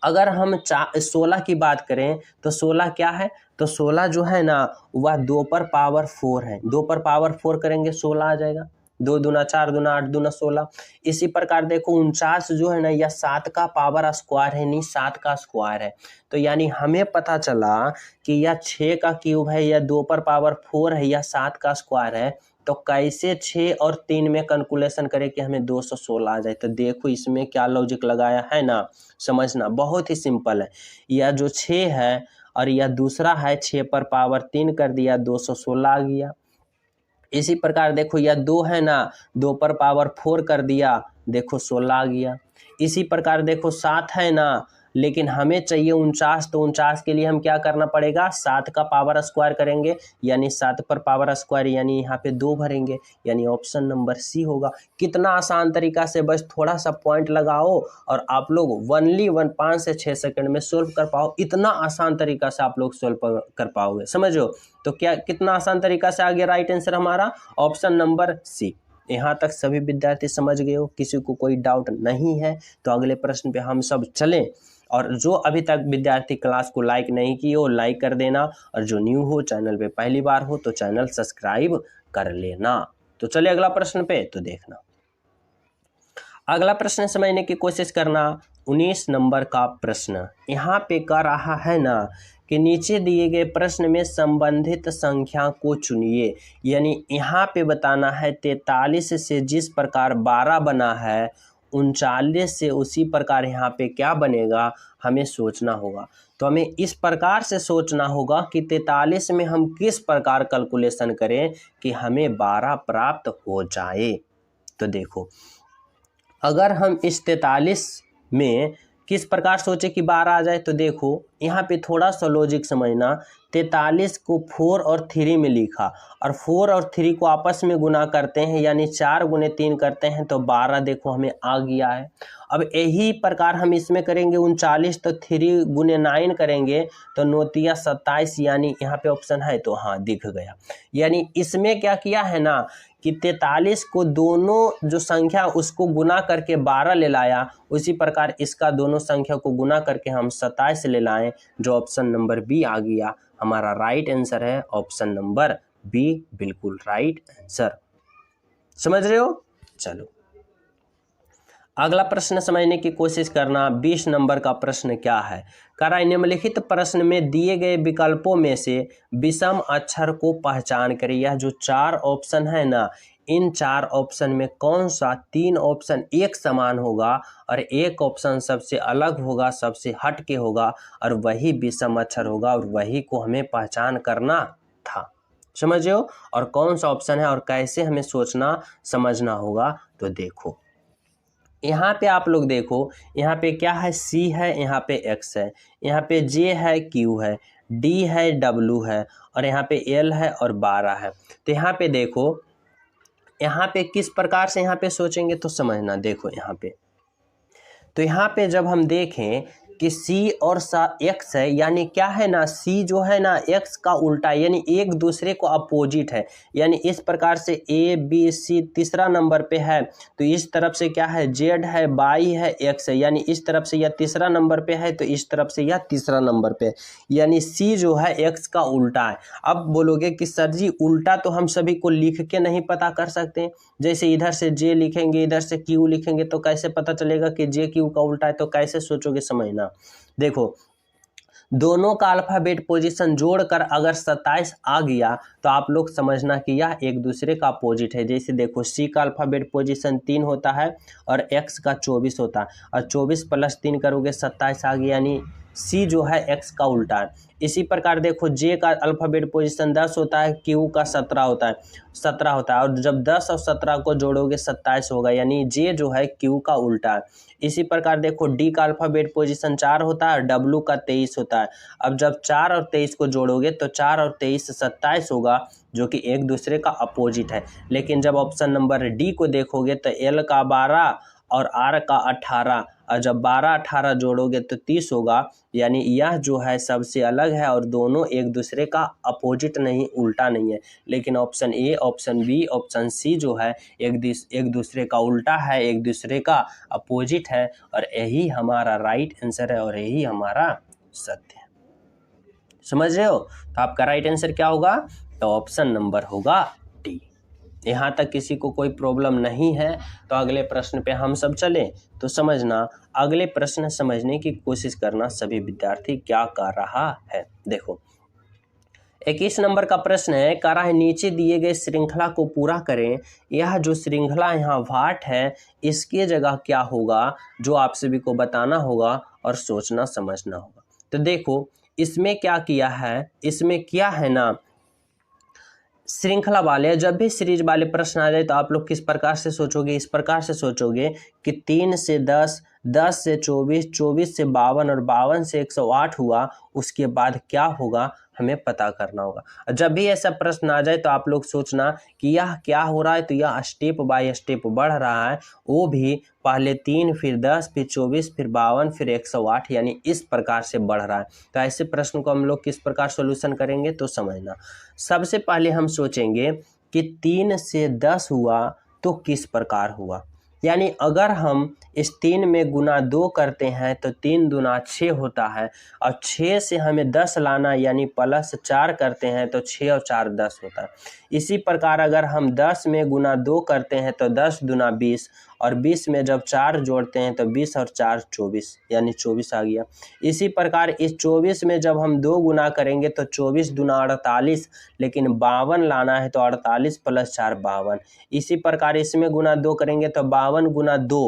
अगर हम 16 की बात करें तो 16 क्या है, तो 16 जो है ना वह 2 पर पावर 4 है। 2 पर पावर 4 करेंगे 16 आ जाएगा, 2 दूना 4 दूना 8 दूना 16। इसी प्रकार देखो 49 जो है ना यह 7 का पावर स्क्वायर है, नहीं 7 का स्क्वायर है। तो यानी हमें पता चला कि यह 6 का क्यूब है, यह 2 पर पावर 4 है, यह 7 का स्क्वायर है। तो कैसे 6 और 3 में कैलकुलेशन करें कि हमें 216 आ जाए। तो देखो इसमें क्या लॉजिक लगाया है ना, समझना बहुत ही सिंपल है। यह जो 6 है और यह दूसरा है 6 पर पावर 3 कर दिया 216 आ गया। इसी प्रकार देखो यह 2 है ना, 2 पर पावर 4 कर दिया, देखो 16 आ गया। इसी प्रकार देखो 7 है ना, लेकिन हमें चाहिए 49, तो 49 के लिए हम क्या करना पड़ेगा, 7 का पावर स्क्वायर करेंगे यानी 7 पर पावर स्क्वायर यानी यहाँ पे 2 भरेंगे, यानी ऑप्शन नंबर सी होगा। कितना आसान तरीका से, बस थोड़ा सा पॉइंट लगाओ और आप लोग 5 से 6 सेकंड में सोल्व कर पाओ। इतना आसान तरीका से आप लोग सोल्व कर पाओगे, समझो। तो क्या कितना आसान तरीका से आ गया राइट आंसर हमारा, ऑप्शन नंबर सी। यहाँ तक सभी विद्यार्थी समझ गए हो, किसी को कोई डाउट नहीं है। तो अगले प्रश्न पे हम सब चलें। और जो अभी तक विद्यार्थी क्लास को लाइक नहीं किए हो लाइक कर देना, और जो न्यू हो चैनल पे पहली बार हो तो चैनल सब्सक्राइब कर लेना। तो चलिए अगला प्रश्न पे तो देखना। अगला प्रश्न समझने की कोशिश करना, 19 नंबर का प्रश्न। यहाँ पे कह रहा है ना कि नीचे दिए गए प्रश्न में संबंधित संख्या को चुनिए। यानी यहाँ पे बताना है 43 से जिस प्रकार 12 बना है 39 से उसी प्रकार यहाँ पे क्या बनेगा, हमें सोचना होगा। तो हमें इस प्रकार से सोचना होगा कि 43 में हम किस प्रकार कैलकुलेशन करें कि हमें 12 प्राप्त हो जाए। तो देखो अगर हम इस 43 में किस प्रकार सोचे कि 12 आ जाए, तो देखो यहाँ पे थोड़ा सा लॉजिक समझना। 43 को 4 और 3 में लिखा और 4 और 3 को आपस में गुना करते हैं यानी 4 गुने 3 करते हैं तो 12 देखो हमें आ गया है। अब यही प्रकार हम इसमें करेंगे 39, तो 3 गुने 9 करेंगे तो 9 27, यानी यहाँ पे ऑप्शन है तो हाँ दिख गया। यानी इसमें क्या किया है ना कि 43 को दोनों जो संख्या उसको गुना करके 12 ले लाया, उसी प्रकार इसका दोनों संख्या को गुना करके हम 27 ले लाएं, जो ऑप्शन नंबर बी आ गया। हमारा राइट आंसर है ऑप्शन नंबर बी, बिल्कुल राइट आंसर। समझ रहे हो? चलो अगला प्रश्न समझने की कोशिश करना। 20 नंबर का प्रश्न क्या है? कह रहा है निम्नलिखित प्रश्न में दिए गए विकल्पों में से विषम अक्षर को पहचान करें। यह जो 4 ऑप्शन है ना, इन 4 ऑप्शन में कौन सा 3 ऑप्शन एक समान होगा और एक ऑप्शन सबसे अलग होगा, सबसे हट के होगा, और वही विषम अक्षर होगा, और वही को हमें पहचान करना था। समझ रहे हो? और कौन सा ऑप्शन है और कैसे हमें सोचना समझना होगा, तो देखो यहाँ पे आप लोग देखो, यहाँ पे क्या है, C है, यहाँ पे X है, यहाँ पे J है, Q है, D है, W है, और यहाँ पे L है और 12 है। तो यहाँ पे देखो, यहाँ पे किस प्रकार से यहाँ पे सोचेंगे तो समझना। देखो यहाँ पे, तो यहाँ पे जब हम देखें कि C और X है, यानी क्या है ना, C जो है ना X का उल्टा, यानी एक दूसरे को अपोजिट है। यानी इस प्रकार से A B C तीसरा नंबर पे है, तो इस तरफ से क्या है, Z है, Y है, X है, यानी इस तरफ से यह तीसरा नंबर पे है, तो इस तरफ से यह तीसरा नंबर पे, यानी C जो है X का उल्टा है। अब बोलोगे कि सर जी उल्टा तो हम सभी को लिख के नहीं पता कर सकते, जैसे इधर से J लिखेंगे, इधर से Q लिखेंगे, तो कैसे पता चलेगा कि J Q का उल्टा है? तो कैसे सोचोगे, समझना। देखो दोनों का अल्फाबेट पोजीशन जोड़कर अगर 27 आ गया तो आप लोग समझना कि यह एक दूसरे का अपोजिट है। जैसे देखो C का अल्फाबेट पोजीशन 3 होता है और X का 24 होता है, और 24 + 3 करोगे 27 आ गया, यानी C जो है X का उल्टा है। इसी प्रकार देखो J का अल्फाबेट पोजीशन 10 होता है, Q का 17 होता है, 17 होता है, और जब 10 और 17 को जोड़ोगे 27 होगा, यानी J जो है Q का उल्टा है। इसी प्रकार देखो D का अल्फाबेट पोजीशन 4 होता है, W का 23 होता है। अब जब 4 और 23 को जोड़ोगे तो 4 और 23 27 होगा, जो कि एक दूसरे का अपोजिट है। लेकिन जब ऑप्शन नंबर डी को देखोगे तो L का 12 और R का 18, और जब 12 18 जोड़ोगे तो 30 होगा, यानी यह जो है सबसे अलग है और दोनों एक दूसरे का अपोजिट नहीं, उल्टा नहीं है। लेकिन option A, option B, option C जो है एक दूसरे का उल्टा है, एक दूसरे का अपोजिट है, और यही हमारा राइट आंसर है और यही हमारा सत्य है। समझ रहे हो? तो आपका राइट आंसर क्या होगा? तो ऑप्शन नंबर होगा डी। यहाँ तक किसी को कोई प्रॉब्लम नहीं है तो अगले प्रश्न पे हम सब चलें। तो समझना, अगले प्रश्न समझने की कोशिश करना सभी विद्यार्थी क्या कर रहा है। देखो 21 नंबर का प्रश्न है, कह रहा है नीचे दिए गए श्रृंखला को पूरा करें। यह जो श्रृंखला यहाँ वाट है, इसके जगह क्या होगा, जो आप सभी को बताना होगा और सोचना समझना होगा। तो देखो इसमें क्या किया है, इसमें क्या है ना, श्रृंखला वाले जब भी सीरीज वाले प्रश्न आ जाए तो आप लोग किस प्रकार से सोचोगे, इस प्रकार से सोचोगे कि 3 से 10, 10 से 24, 24 से 52 और 52 से 108 हुआ, उसके बाद क्या होगा हमें पता करना होगा। जब भी ऐसा प्रश्न आ जाए तो आप लोग सोचना कि यह क्या हो रहा है, तो यह स्टेप बाय स्टेप बढ़ रहा है, वो भी पहले 3 फिर 10 फिर 24 फिर 52 फिर 108, यानी इस प्रकार से बढ़ रहा है। तो ऐसे प्रश्न को हम लोग किस प्रकार सॉल्यूशन करेंगे तो समझना। सबसे पहले हम सोचेंगे कि 3 से 10 हुआ तो किस प्रकार हुआ, यानी अगर हम इस 3 में गुना 2 करते हैं तो 3 दूना 6 होता है, और 6 से हमें 10 लाना यानी +4 करते हैं तो 6 और 4 10 होता है। इसी प्रकार अगर हम 10 में गुना 2 करते हैं तो 10 दूना 20, और 20 में जब 4 जोड़ते हैं तो 20 और 4 24, यानी 24 आ गया। इसी प्रकार इस 24 में जब हम 2 गुना करेंगे तो 24 दूना 48, लेकिन 52 लाना है तो 48 + 4 52। इसी प्रकार इसमें गुना 2 करेंगे तो 52 गुना 2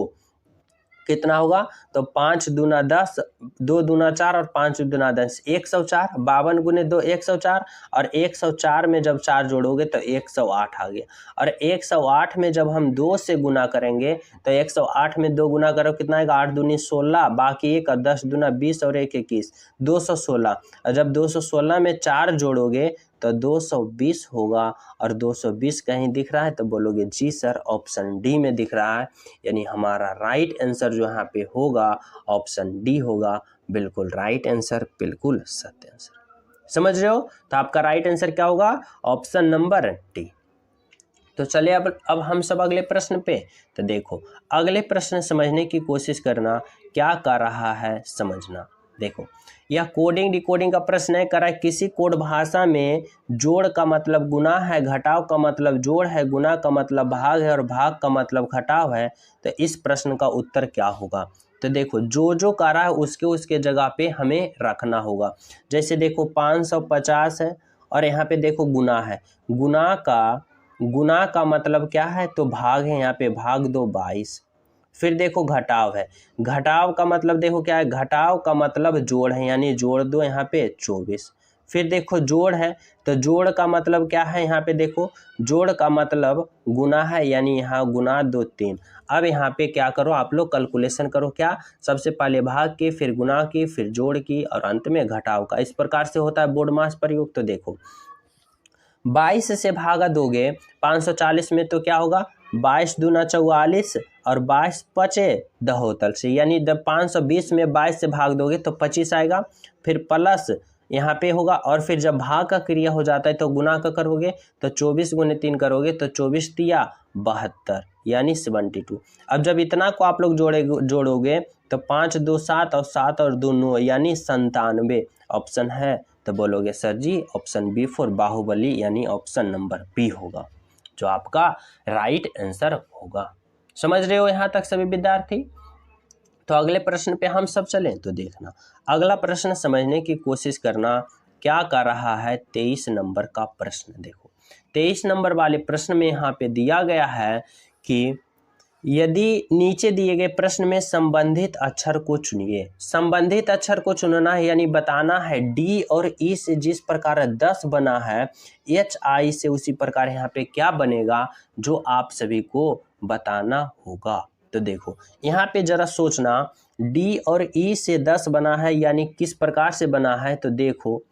कितना होगा, तो 5 दूना 10, 2 दूना 4 और 5 दूना 10, 104। 52 गुने 2 104, और 104 में जब 4 जोड़ोगे तो 108 आ गया। और 108 में जब हम 2 से गुना करेंगे तो 108 में 2 गुना करो कितना आएगा, 8 दूनी 16, बाकी 1 और 10 दूना 20 और 1 21, 216। और जब 216 में 4 जोड़ोगे तो तो 220 होगा, और 220 कहीं दिख रहा है तो बोलोगे जी सर ऑप्शन डी में दिख रहा है, यानी हमारा राइट आंसर जो यहाँ पे होगा ऑप्शन डी होगा, बिल्कुल राइट आंसर, बिल्कुल सत्य आंसर। समझ रहे हो? तो आपका राइट आंसर क्या होगा? Option number D. तो चलिए अब हम सब अगले प्रश्न पे। तो देखो अगले प्रश्न समझने की कोशिश करना, क्या कर रहा है समझना। देखो यह कोडिंग डिकोडिंग का प्रश्न है, करा किसी कोड भाषा में जोड़ का मतलब गुना है, घटाव का मतलब जोड़ है, गुना का मतलब भाग है और भाग का मतलब घटाव है। तो इस प्रश्न का उत्तर क्या होगा? तो देखो जो कर रहा है उसके उसके जगह पे हमें रखना होगा। जैसे देखो 550 है और यहाँ पे देखो गुना है, गुना का मतलब क्या है? तो भाग है, यहाँ पे भाग दो 22। फिर देखो घटाव है, घटाव का मतलब देखो क्या है? घटाव का मतलब जोड़ है, यानी जोड़ दो यहाँ पे 24। फिर देखो जोड़ है, तो जोड़ का मतलब क्या है? यहाँ पे देखो जोड़ का मतलब गुना है, यानी यहाँ गुना 2 3। अब यहाँ पे क्या करो आप लोग कैलकुलेशन करो, क्या? सबसे पहले भाग की, फिर गुना की, फिर जोड़ की और अंत में घटाव का। इस प्रकार से होता है बोर्ड मास प्रयोग। तो देखो 22 से भागा दोगे 540 में तो क्या होगा? 22 दूना 44 और 22 पचे दहोतल से, यानी 520 में 22 से भाग दोगे तो 25 आएगा। फिर प्लस यहाँ पे होगा, और फिर जब भाग का क्रिया हो जाता है तो गुना का करोगे तो 24 गुने 3 करोगे तो 24 तिया 72, यानी 72। अब जब इतना को आप लोग जोड़ोगे तो 5 2 7 और 7 और 2 9, यानी 97 ऑप्शन है। तो बोलोगे sir ji option B for Baahubali, यानी ऑप्शन नंबर बी होगा जो आपका राइट आंसर होगा। समझ रहे हो यहाँ तक सभी विद्यार्थी? तो अगले प्रश्न पे हम सब चलें। तो देखना अगला प्रश्न समझने की कोशिश करना, क्या कर रहा है 23 नंबर का प्रश्न। देखो 23 नंबर वाले प्रश्न में यहाँ पे दिया गया है कि यदि नीचे दिए गए प्रश्न में संबंधित अक्षर को चुनिए। संबंधित अक्षर को चुनना है, यानी बताना है डी और ई से जिस प्रकार 10 बना है, एच आई से उसी प्रकार यहाँ पे क्या बनेगा, जो आप सभी को बताना होगा। तो देखो यहाँ पे जरा सोचना, डी और ई से 10 बना है, यानी किस प्रकार से बना है। तो देखो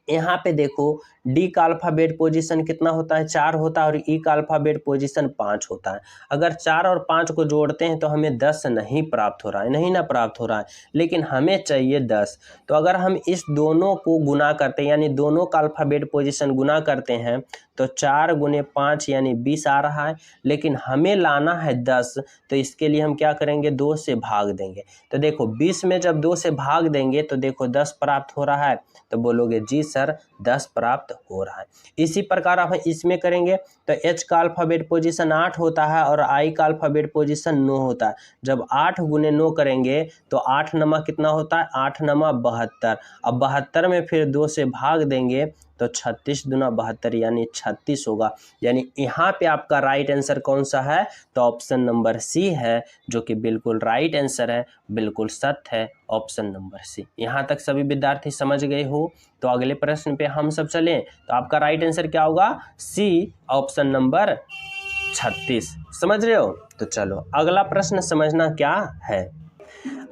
यहाँ पे देखो डी का अल्फाबेट पोजीशन कितना होता है? 4 होता है, और ई का अल्फाबेट पोजीशन 5 होता है। अगर 4 और 5 को जोड़ते हैं तो हमें 10 नहीं प्राप्त हो रहा है, नहीं ना प्राप्त हो रहा है, लेकिन हमें चाहिए 10। तो अगर हम इस दोनों को गुना करते हैं, यानी दोनों का अल्फाबेट पोजीशन गुना करते हैं, तो 4 गुने 5 यानी 20 आ रहा है, लेकिन हमें लाना है 10। तो इसके लिए हम क्या करेंगे? 2 से भाग देंगे। तो देखो 20 में जब 2 से भाग देंगे तो देखो 10 प्राप्त हो रहा है, तो बोलोगे जी सर 10 प्राप्त हो रहा है। इसी प्रकार हम इसमें करेंगे तो एच का अल्फाबेट पोजीशन 8 होता है और आई का अल्फाबेट पोजीशन 9 होता है। जब 8 गुने 9 करेंगे तो 8 नमा कितना होता है? 8 नमा 72। अब 72 में फिर 2 से भाग देंगे तो 36 दूना 72, यानी 36 होगा। यानी यहाँ पे आपका राइट आंसर कौन सा है? तो ऑप्शन नंबर सी है, जो कि बिल्कुल राइट आंसर है, बिल्कुल सत्य है, ऑप्शन नंबर सी। यहाँ तक सभी विद्यार्थी समझ गए हो? तो अगले प्रश्न पे हम सब चलें। तो आपका राइट आंसर क्या होगा? सी, ऑप्शन नंबर 36। समझ रहे हो? तो चलो अगला प्रश्न समझना क्या है।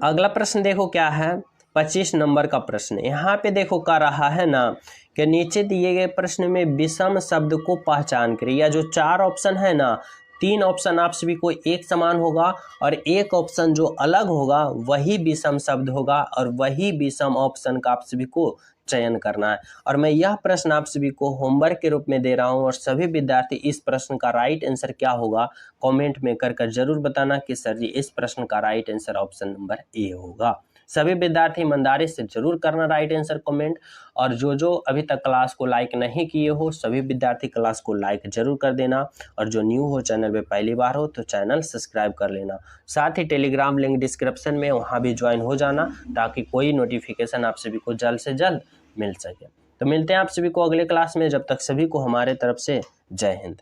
अगला प्रश्न देखो क्या है, 25 नंबर का प्रश्न। यहाँ पे देखो कर रहा है ना कि नीचे दिए गए प्रश्न में विषम शब्द को पहचान करें। या जो 4 ऑप्शन है ना, 3 ऑप्शन आप सभी को एक समान होगा और एक ऑप्शन जो अलग होगा वही विषम शब्द होगा, और वही विषम ऑप्शन का आप सभी को चयन करना है। और मैं यह प्रश्न आप सभी को होमवर्क के रूप में दे रहा हूं, और सभी विद्यार्थी इस प्रश्न का राइट आंसर क्या होगा कमेंट में कर जरूर बताना कि सर जी इस प्रश्न का right answer option number A होगा। सभी विद्यार्थी ईमानदारी से जरूर करना राइट आंसर कमेंट, और जो अभी तक क्लास को लाइक नहीं किए हो सभी विद्यार्थी क्लास को लाइक जरूर कर देना, और जो न्यू हो चैनल पे पहली बार हो तो चैनल सब्सक्राइब कर लेना। साथ ही टेलीग्राम लिंक डिस्क्रिप्शन में, वहाँ भी ज्वाइन हो जाना ताकि कोई नोटिफिकेशन आप सभी को जल्द से जल्द मिल सके। तो मिलते हैं आप सभी को अगले क्लास में, जब तक सभी को हमारे तरफ से जय हिंद।